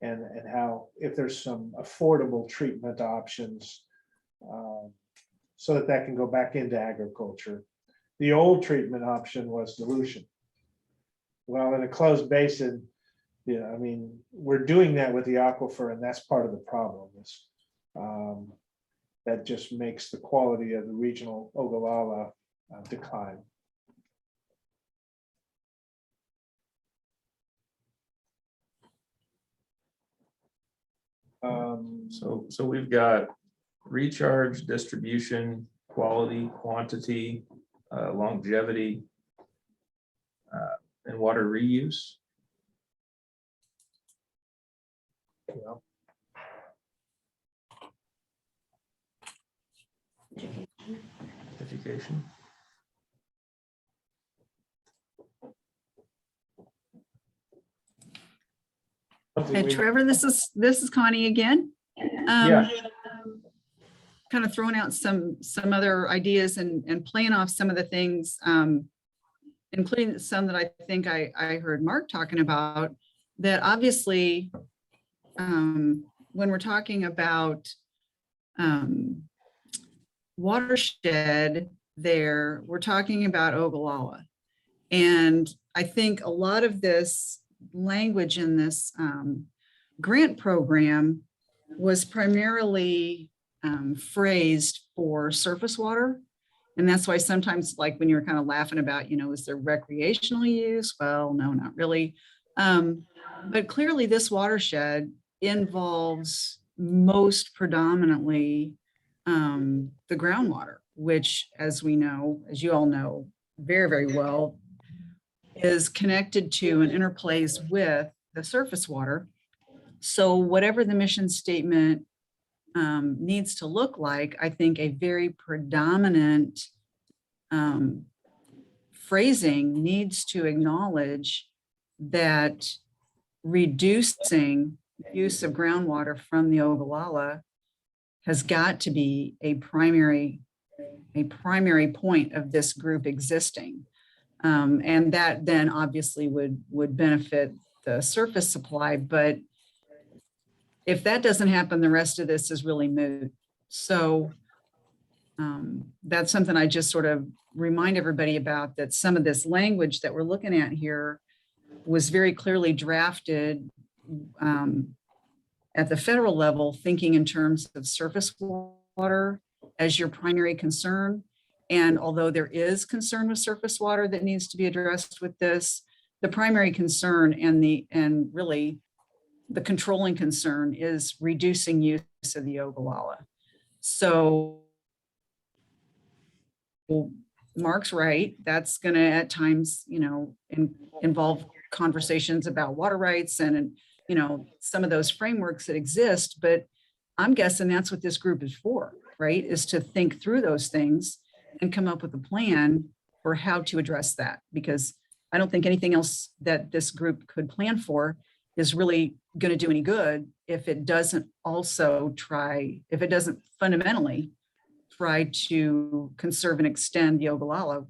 and how if there's some affordable treatment options so that can go back into agriculture. The old treatment option was dilution. Well, in a closed basin, we're doing that with the aquifer, and that's part of the problem. That just makes the quality of the regional Ogallala decline. So we've got recharge, distribution, quality, quantity, longevity, and water reuse. Education. Hey, Trevor, this is Connie again. Yeah. Kind of throwing out some other ideas and playing off some of the things, including some that I think I heard Mark talking about, that obviously when we're talking about watershed there, we're talking about Ogallala. And I think a lot of this language in this grant program was primarily phrased for surface water. And that's why sometimes, like when you're kind of laughing about, is there recreational use? Well, no, not really. But clearly this watershed involves most predominantly the groundwater, which, as we know, as you all know very, very well, is connected to and interplays with the surface water. So whatever the mission statement needs to look like, I think a very predominant phrasing needs to acknowledge that reducing use of groundwater from the Ogallala has got to be a primary point of this group existing. And that then obviously would benefit the surface supply. But if that doesn't happen, the rest of this is really moot. So that's something I just sort of remind everybody about, that some of this language that we're looking at here was very clearly drafted at the federal level, thinking in terms of surface water as your primary concern. And although there is concern with surface water that needs to be addressed with this, the primary concern and really the controlling concern is reducing use of the Ogallala. So Mark's right. That's going to at times, involve conversations about water rights and, some of those frameworks that exist. But I'm guessing that's what this group is for. right? Is to think through those things and come up with a plan for how to address that. Because I don't think anything else that this group could plan for is really going to do any good if it doesn't if it doesn't fundamentally try to conserve and extend the Ogallala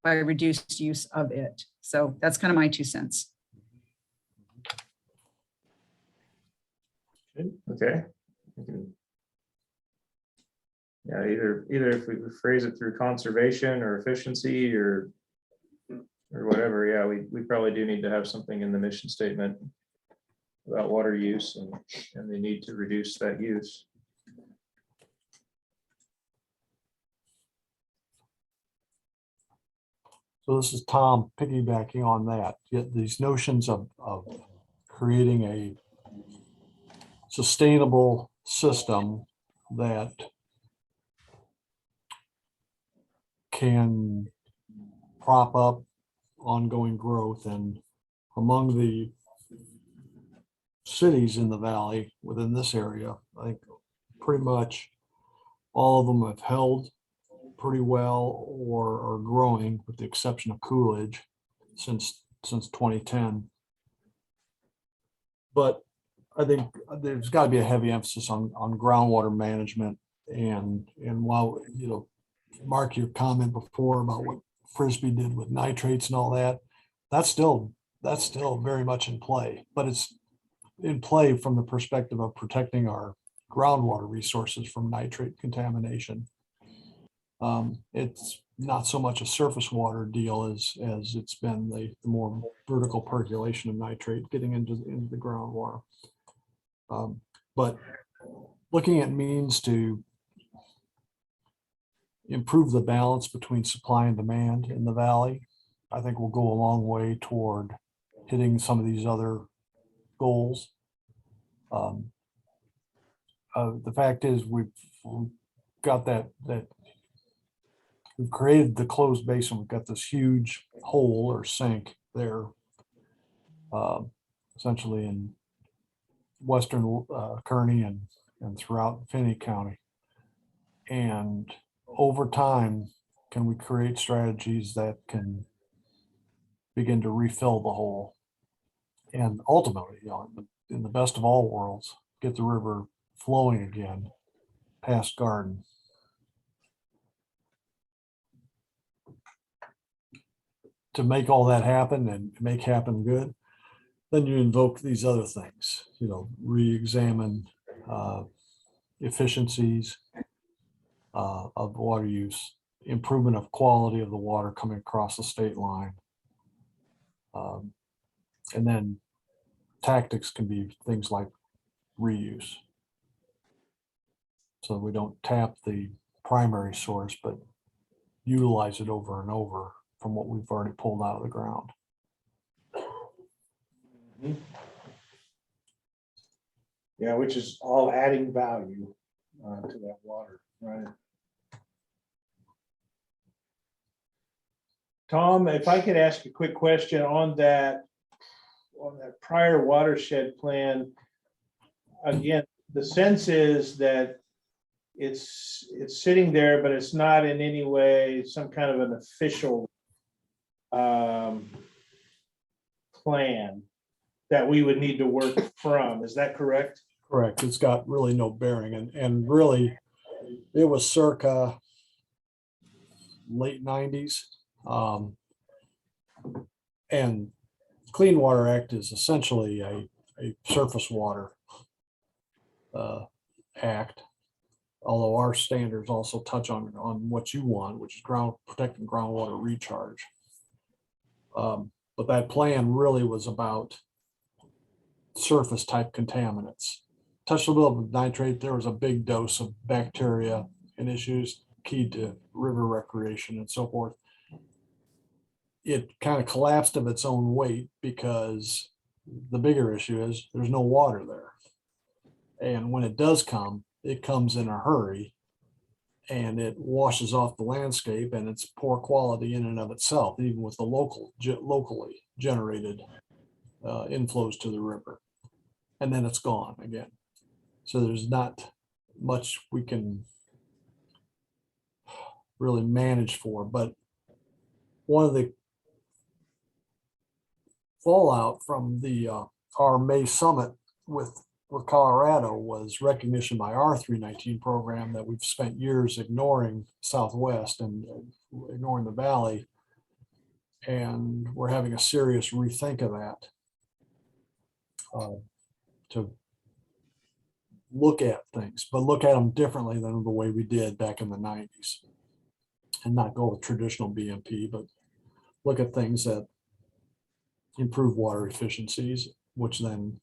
by reduced use of it. So that's kind of my 2 cents. Okay. Yeah, either if we phrase it through conservation or efficiency or whatever, yeah, we probably do need to have something in the mission statement about water use and the need to reduce that use. So this is Tom piggybacking on that. Yet these notions of creating a sustainable system that can prop up ongoing growth. And among the cities in the valley within this area, I think pretty much all of them have held pretty well or are growing, with the exception of Coolidge since 2010. But I think there's got to be a heavy emphasis on groundwater management. And while, Mark, your comment before about what Frisbee did with nitrates and all that, that's still very much in play, but it's in play from the perspective of protecting our groundwater resources from nitrate contamination. It's not so much a surface water deal as it's been the more vertical percolation of nitrate getting into the groundwater. But looking at means to improve the balance between supply and demand in the valley, I think will go a long way toward hitting some of these other goals. The fact is we've got that we've created the closed basin. We've got this huge hole or sink there, essentially in western Kearney and throughout Finney County. And over time, can we create strategies that can begin to refill the hole? And ultimately, in the best of all worlds, get the river flowing again past Garden. To make all that happen and make happen good, then you invoke these other things, re-examine efficiencies of water use, improvement of quality of the water coming across the state line. And then tactics can be things like reuse. So we don't tap the primary source, but utilize it over and over from what we've already pulled out of the ground. Yeah, which is all adding value to that water, right? Tom, if I could ask a quick question on that prior watershed plan. Again, the sense is that it's sitting there, but it's not in any way some kind of an official plan that we would need to work from. Is that correct? Correct. It's got really no bearing, and really it was circa late 90s. And Clean Water Act is essentially a surface water act, although our standards also touch on what you want, which is protecting groundwater recharge. But that plan really was about surface type contaminants. Touched a little bit of nitrate. There was a big dose of bacteria and issues key to river recreation and so forth. It kind of collapsed of its own weight because the bigger issue is there's no water there. And when it does come, it comes in a hurry and it washes off the landscape, and it's poor quality in and of itself, even with the locally generated inflows to the river. And then it's gone again. So there's not much we can really managed for. But one of the fallout from the our May summit with Colorado was recognition by our 319 program that we've spent years ignoring Southwest and ignoring the Valley. And we're having a serious rethink of that to look at things, but look at them differently than the way we did back in the 90s, and not go with traditional BMP, but look at things that improve water efficiencies, which then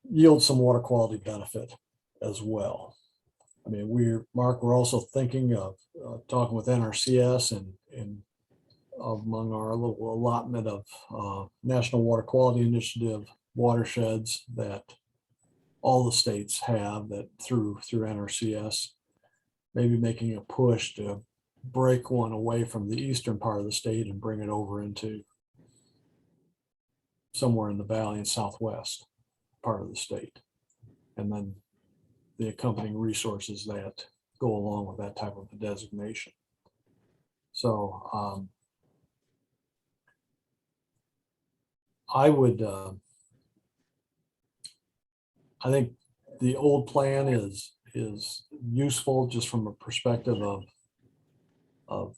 yield some water quality benefit as well. I mean, Mark, we're also thinking of talking with NRCS and among our little allotment of National Water Quality Initiative watersheds that all the states have that through NRCS, maybe making a push to break one away from the eastern part of the state and bring it over into somewhere in the valley and southwest part of the state. And then the accompanying resources that go along with that type of a designation. So I would, I think the old plan is useful just from a perspective of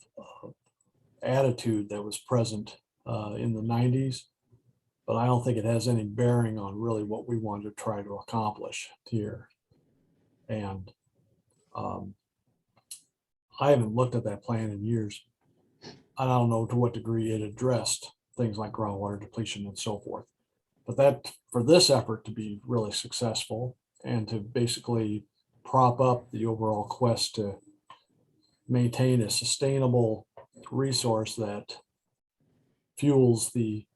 attitude that was present in the 90s, but I don't think it has any bearing on really what we wanted to try to accomplish here. And I haven't looked at that plan in years. I don't know to what degree it addressed things like groundwater depletion and so forth. But that for this effort to be really successful and to basically prop up the overall quest to maintain a sustainable resource that fuels the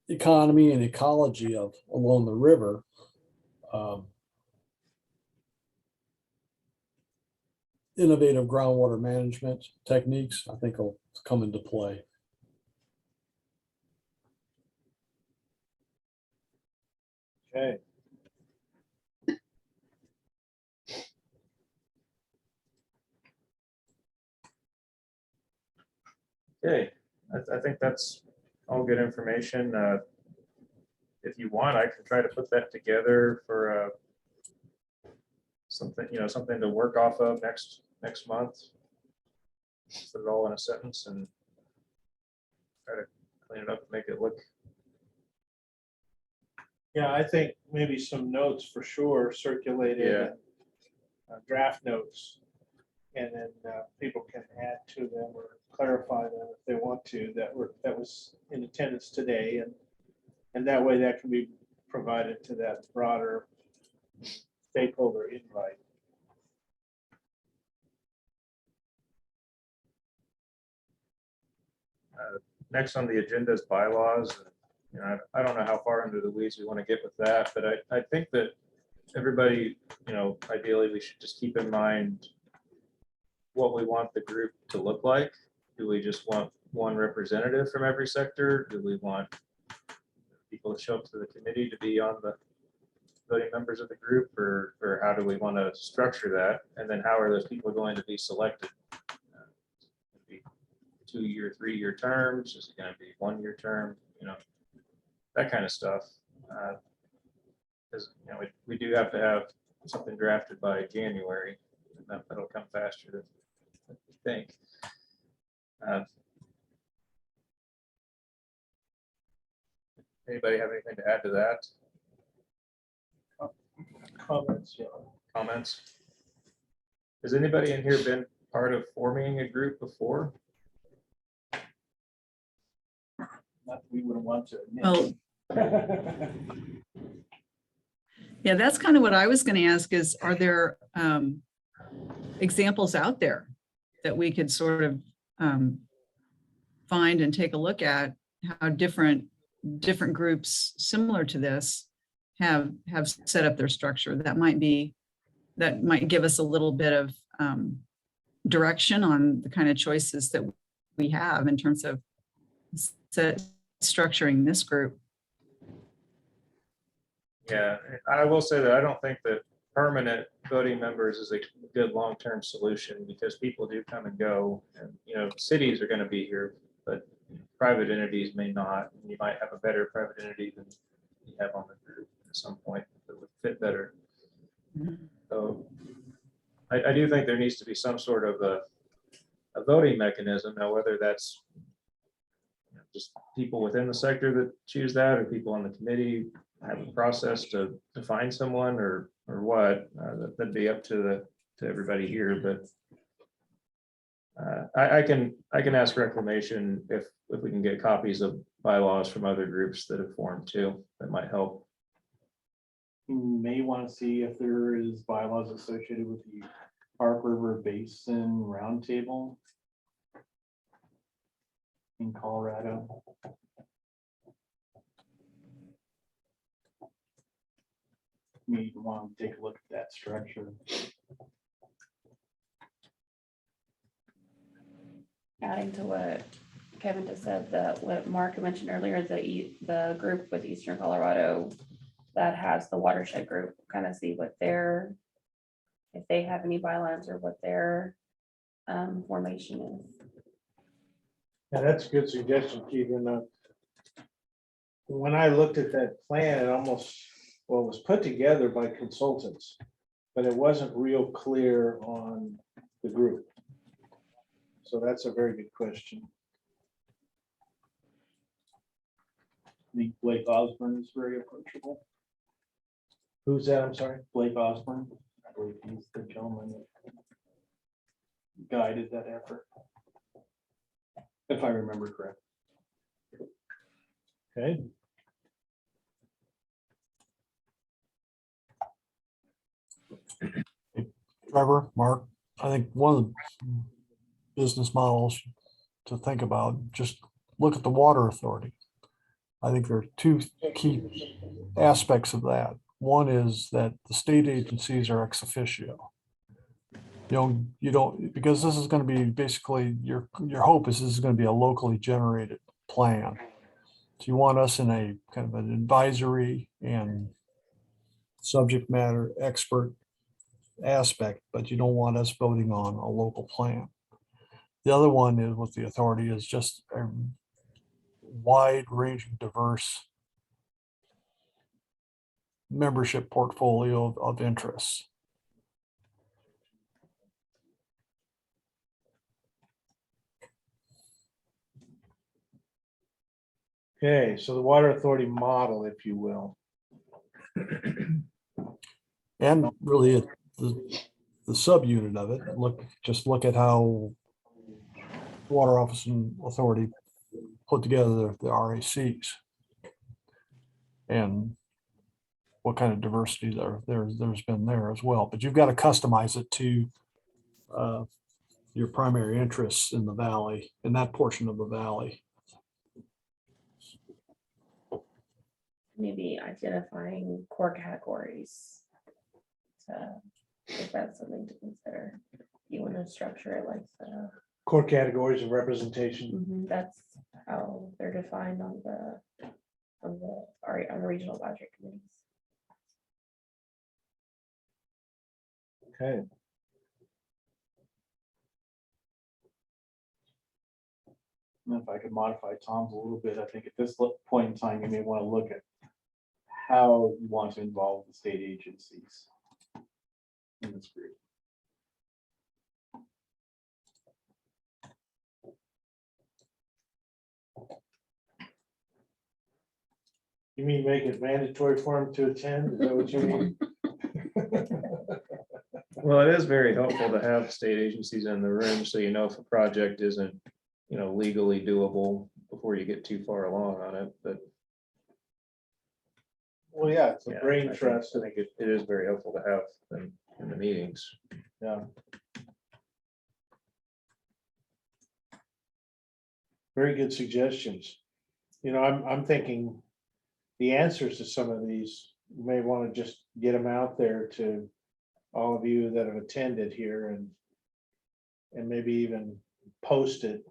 economy and ecology of along the river, innovative groundwater management techniques, I think, will come into play. Okay. Okay, I think that's all good information. If you want, I can try to put that together for something, something to work off of next month. Put it all in a sentence and try to clean it up and make it look. Yeah, I think maybe some notes for sure circulated, Yeah. Draft notes, and then people can add to them or clarify them if they want to, that was in attendance today, and that way that can be provided to that broader stakeholder invite. Next on the agenda is bylaws. I don't know how far into the weeds we want to get with that, but I think that everybody, ideally we should just keep in mind what we want the group to look like. Do we just want one representative from every sector? Do we want people to show up to the committee to be on the voting members of the group, or how do we want to structure that? And then how are those people going to be selected? 2-year, 3-year terms? Is it going to be 1-year term? That kind of stuff. Because we do have to have something drafted by January, and that'll come faster than we think. Anybody have anything to add to that? Comments, yeah. Comments? Has anybody in here been part of forming a group before? Not that we wouldn't want to admit. Well, yeah, that's kind of what I was going to ask is, are there examples out there that we could sort of find and take a look at how different groups similar to this have set up their structure? That might give us a little bit of direction on the kind of choices that we have in terms of structuring this group. Yeah, I will say that I don't think that permanent voting members is a good long-term solution because people do come and go, and, you know, cities are gonna be here, but private entities may not. You might have a better private entity than you have on the group at some point that would fit better. So I do think there needs to be some sort of a voting mechanism. Now, whether that's just people within the sector that choose that, or people on the committee have a process to find someone, or what, that'd be up to everybody here. But I can ask Reclamation if we can get copies of bylaws from other groups that have formed too. That might help. You may want to see if there is bylaws associated with the Park River Basin Roundtable in Colorado. May want to take a look at that structure. Adding to what Kevin just said, that what Mark mentioned earlier, the group with Eastern Colorado that has the watershed group, kind of see what their, if they have any bylaws or what their formation is. Yeah, that's a good suggestion, Keegan. When I looked at that plan, it almost, well, it was put together by consultants, but it wasn't real clear on the group. So that's a very good question. I think Blake Osborne is very approachable. Who's that? I'm sorry. Blake Osborne, I believe he's the gentleman that guided that effort, if I remember correct. Okay. Trevor, Mark, I think one of the business models to think about, just look at the water authority. I think there are two key aspects of that. One is that the state agencies are ex officio. You don't, because this is going to be basically, your hope is this is going to be a locally generated plan. So you want us in a kind of an advisory and subject matter expert aspect, but you don't want us voting on a local plan. The other one is with the authority is just a wide ranging, diverse membership portfolio of interests. Okay, so the water authority model, if you will. And really the subunit of it, just look at how Water Office and Authority put together the RACs. And what kind of diversity there's been there as well. But you've got to customize it to your primary interests in the valley, in that portion of the valley. Maybe identifying core categories. If that's something to consider. You want to structure it like the. Core categories of representation. That's how they're defined on the regional budget committees. Okay. And if I could modify Tom's a little bit, I think at this point in time, you may want to look at how you want to involve the state agencies in this group. You mean make it mandatory for them to attend? Is that what you mean? Well, it is very helpful to have state agencies in the room, so you know if a project isn't, you know, legally doable before you get too far along on it. But Well, yeah, it's a yeah, brain I trust. think it is very helpful to have them in the meetings. Yeah. Very good suggestions. You know, I'm thinking the answers to some of these, you may want to just get them out there to all of you that have attended here and maybe even post it.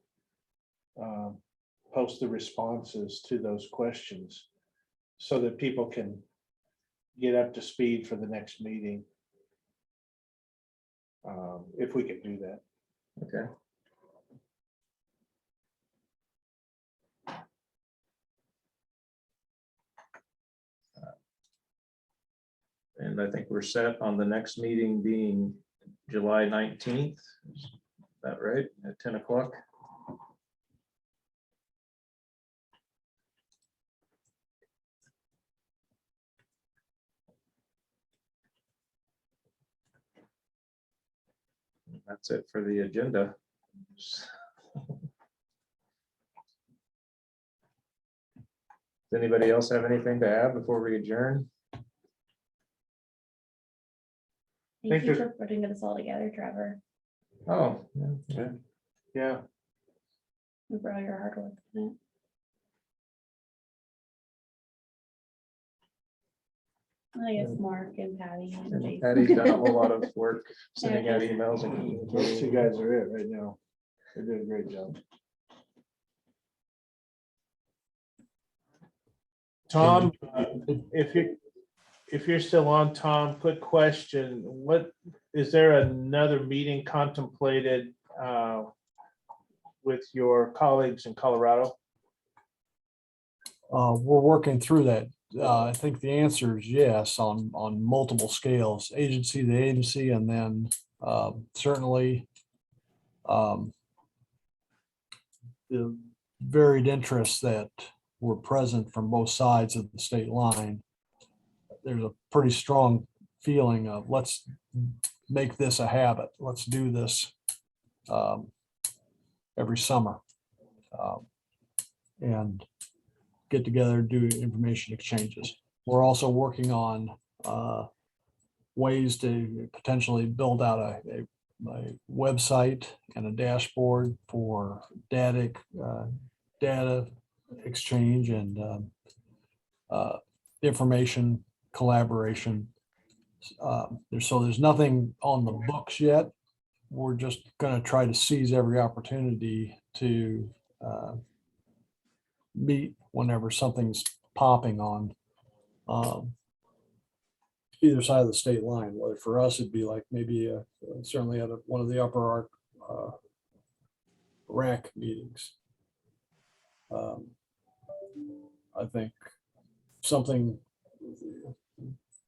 Post the responses to those questions so that people can get up to speed for the next meeting. if we could do that. Okay. And I think we're set on the next meeting being July 19th. Is that right? At 10 o'clock? That's it for the agenda. Does anybody else have anything to add before we adjourn? Thank you you. for putting this all together, Trevor, Oh, yeah. Yeah, and for all your hard work on it. I guess Mark and Patty and And Jason. Patty's done a whole lot of work sending out emails and those two communicating. guys are it right now. They did a great job. Tom, if you're still on, Tom, quick question. Is there another meeting contemplated with your colleagues in Colorado? We're working through that. I think the answer is yes, on multiple scales, agency to agency, and then certainly the varied interests that were present from both sides of the state line. There's a pretty strong feeling of let's make this a habit. Let's do this every summer and get together, do information exchanges. We're also working on ways to potentially build out a website and a dashboard for data exchange and information collaboration. There's nothing on the books yet. We're just going to try to seize every opportunity to meet whenever something's popping on either side of the state line. Whether for us, it'd be like maybe certainly at one of the upper arc RAC meetings. I think something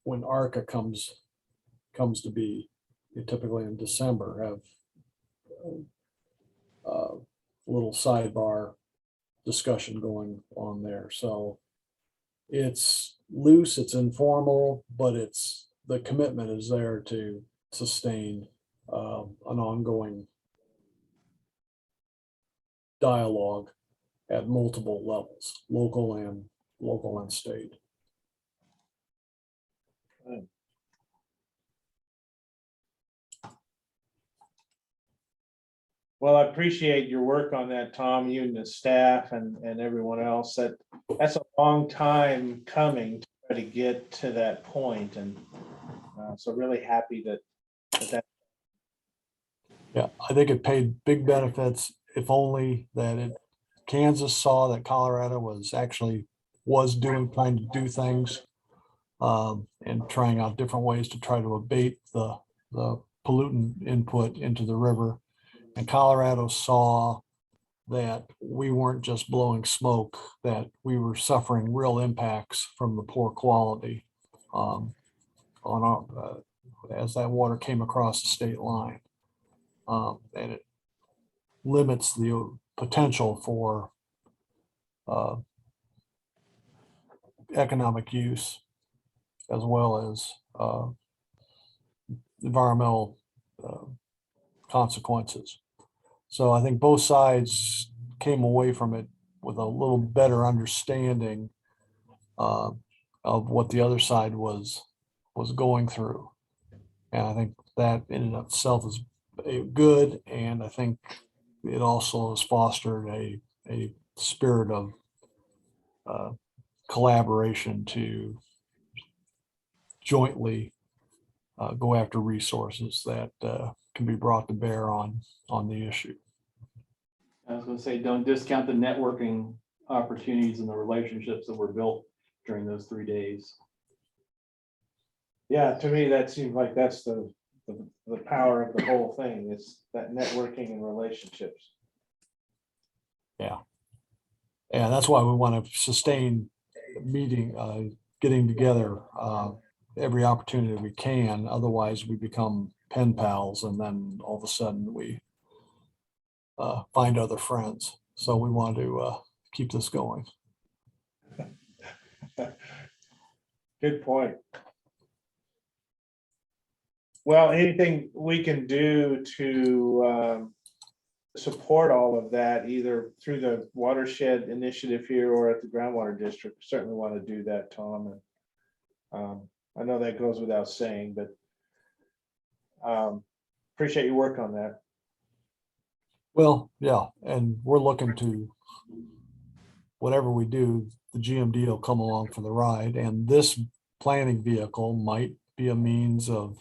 when ARCA comes to be, typically in December, have a little sidebar discussion going on there. So it's loose, it's informal, but the commitment is there to sustain an ongoing dialogue at multiple levels, local and state. Well, I appreciate your work on that, Tom, you and the staff and everyone else. That's a long time coming to try to get to that point, and so really happy that. Yeah, I think it paid big benefits, if only that Kansas saw that Colorado was trying to do things and trying out different ways to try to abate the pollutant input into the river. And Colorado saw that we weren't just blowing smoke, that we were suffering real impacts from the poor quality on our, as that water came across the state line. And it limits the potential for economic use as well as environmental consequences. So I think both sides came away from it with a little better understanding of what the other side was going through. And I think that in and of itself is good. And I think it also has fostered a spirit of collaboration to jointly go after resources that can be brought to bear on the issue. I was going to say, don't discount the networking opportunities and the relationships that were built during those 3 days. Yeah, to me, that seems like that's the power of the whole thing. It's that networking and relationships. Yeah. And that's why we want to sustain meeting, getting together every opportunity we can. Otherwise, we become pen pals, and then all of a sudden we find other friends. So we want to keep this going. Good point. Well, anything we can do to support all of that, either through the watershed initiative here or at the groundwater district, certainly want to do that, Tom. And I know that goes without saying, but appreciate your work on that. Well, yeah, and we're looking to, whatever we do, the GMD will come along for the ride, and this planning vehicle might be a means of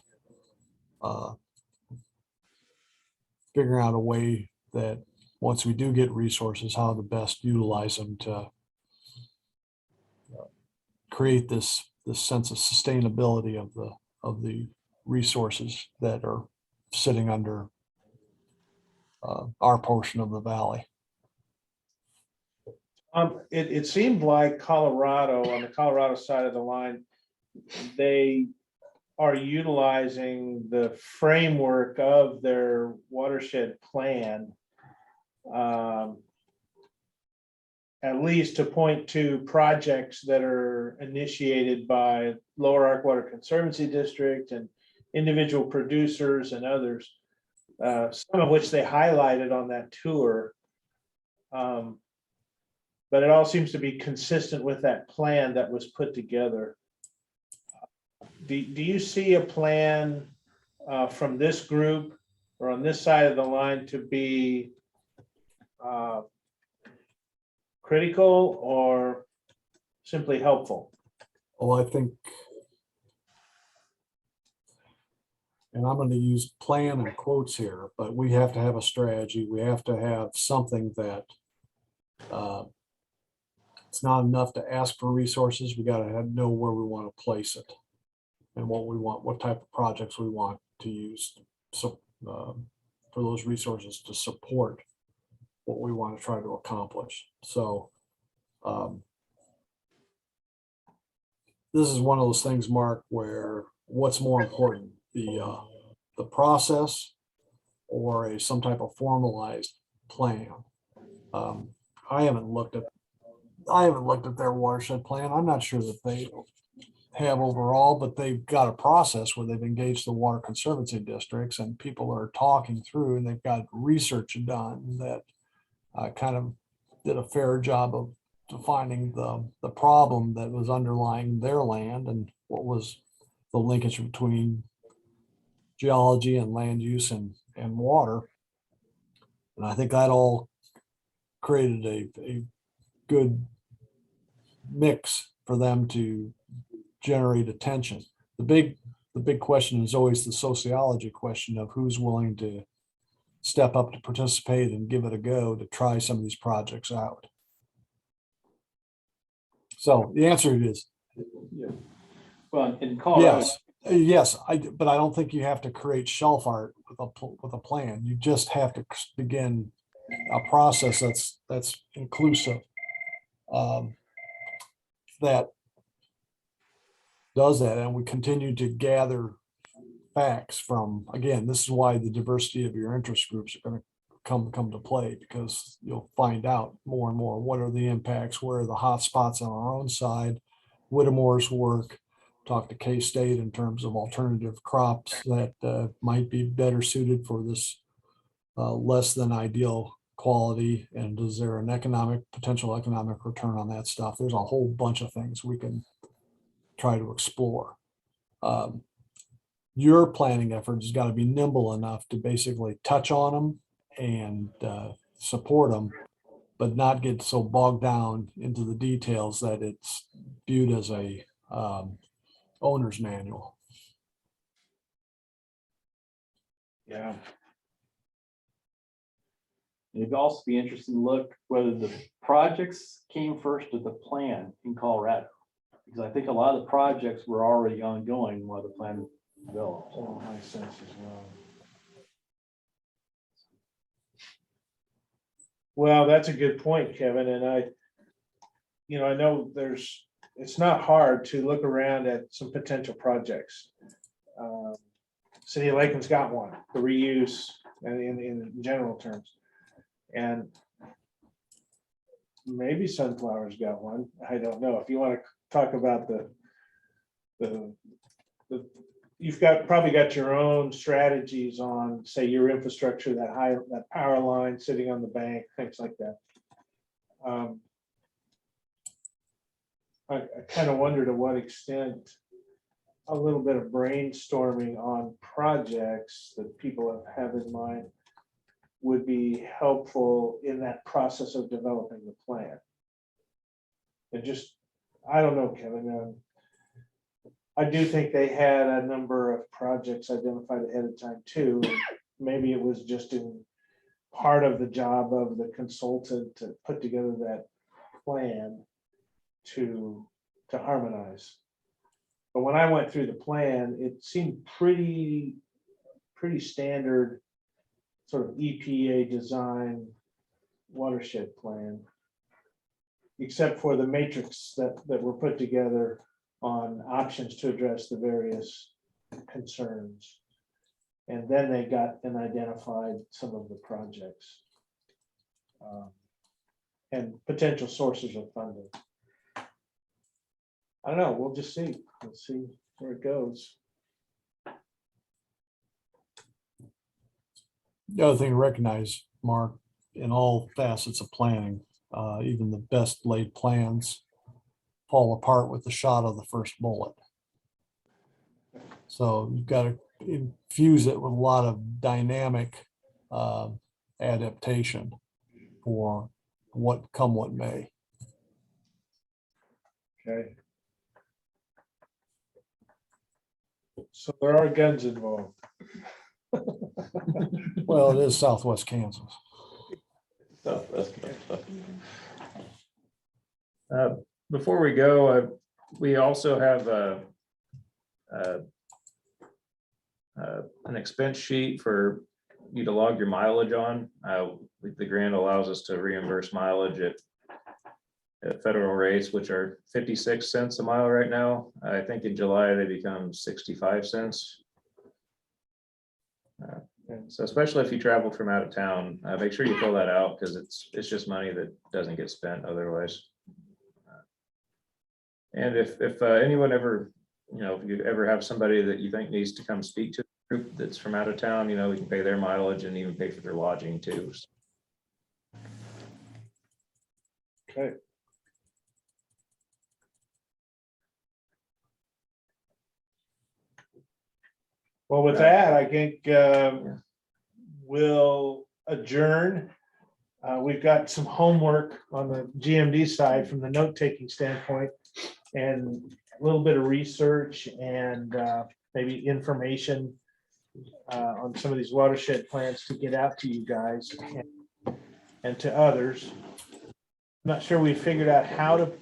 figuring out a way that once we do get resources, how to best utilize them to create this sense of sustainability of the resources that are sitting under our portion of the valley. It seemed like Colorado, on the Colorado side of the line, they are utilizing the framework of their watershed plan, at least to point to projects that are initiated by Lower Ark Water Conservancy District and individual producers and others, some of which they highlighted on that tour. But it all seems to be consistent with that plan that was put together. Do you see a plan from this group or on this side of the line to be critical or simply helpful? Well, I think, and I'm going to use plan in quotes here, but we have to have a strategy. We have to have something that it's not enough to ask for resources. We got to know where we want to place it and what we want, what type of projects we want to use. So for those resources to support what we want to try to accomplish. So this is one of those things, Mark, where what's more important, the process or some type of formalized plan. I haven't looked at their watershed plan. I'm not sure that they have overall, but they've got a process where they've engaged the water conservancy districts and people are talking through, and they've got research done that kind of did a fair job of defining the problem that was underlying their land and what was the linkage between geology and land use and water. And I think that all created a good mix for them to generate attention. The big question is always the sociology question of who's willing to step up to participate and give it a go to try some of these projects out. So the answer is Well, in Colorado, yes, but I don't think you have to create shelf art with a plan. You just have to begin a process that's inclusive, that does that, and we continue to gather facts from, again, this is why the diversity of your interest groups are going to come to play, because you'll find out more and more what are the impacts, where are the hot spots on our own side. Whittemore's work, talk to K-State in terms of alternative crops that might be better suited for this less than ideal quality, and is there an potential economic return on that stuff? There's a whole bunch of things we can try to explore. Your planning effort has got to be nimble enough to basically touch on them and support them, but not get so bogged down into the details that it's viewed as a owner's manual. Yeah. it'd also be interesting to look whether the projects came first or the plan in Colorado. Because I think a lot of the projects were already ongoing while the plan developed. Oh, my sense as well. Well, that's a good point, Kevin, and I know it's not hard to look around at some potential projects. City of Lakeland's got one, the reuse and in general terms. And maybe Sunflower's got one. I don't know. If you want to talk about you've probably got your own strategies on, say, your infrastructure, that power line sitting on the bank, things like that. I kind of wonder to what extent a little bit of brainstorming on projects that people have in mind would be helpful in that process of developing the plan. And just, I don't know, Kevin, I do think they had a number of projects identified ahead of time too. Maybe it was just in part of the job of the consultant to put together that plan to harmonize. But when I went through the plan, it seemed pretty standard sort of EPA design watershed plan, except for the matrix that were put together on options to address the various concerns. And then they got and identified some of the projects and potential sources of funding. I don't know, we'll just see. Let's see where it goes. The other thing to recognize, Mark, in all facets of planning, even the best laid plans fall apart with the shot of the first bullet. So you've got to infuse it with a lot of dynamic adaptation for what may. Okay. So there are guns involved. Well, it is Southwest Kansas. Before we go, we also have an expense sheet for you to log your mileage on. The grant allows us to reimburse mileage at federal rates, which are 56 cents a mile right now. I think in July they become 65 cents. So especially if you travel from out of town, make sure you fill that out because it's just money that doesn't get spent otherwise. And if anyone ever, if you ever have somebody that you think needs to come speak to a group that's from out of town, we can pay their mileage and even pay for their lodging too. Okay. Well, with that, I think we'll adjourn. We've got some homework on the GMD side from the note-taking standpoint and a little bit of research and maybe information on some of these watershed plans to get out to you guys and to others. I'm not sure we figured out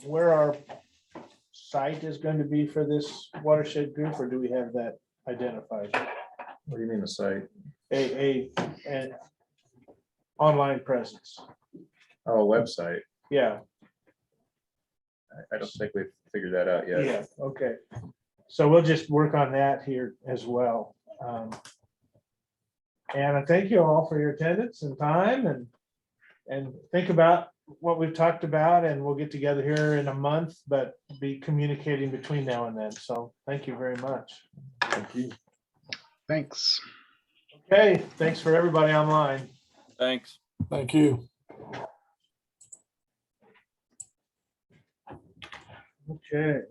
where our site is going to be for this watershed group, or do we have that identified? What do you mean the site? An online presence. Oh, website. Yeah. I don't think we've figured that out yet. Yeah. Okay. So we'll just work on that here as well. And I thank you all for your attendance and time and think about what we've talked about, and we'll get together here in a month, but be communicating between now and then. So thank you very much. Thank you. Thanks. Okay. Thanks for everybody online. Thanks. Thank you. Okay.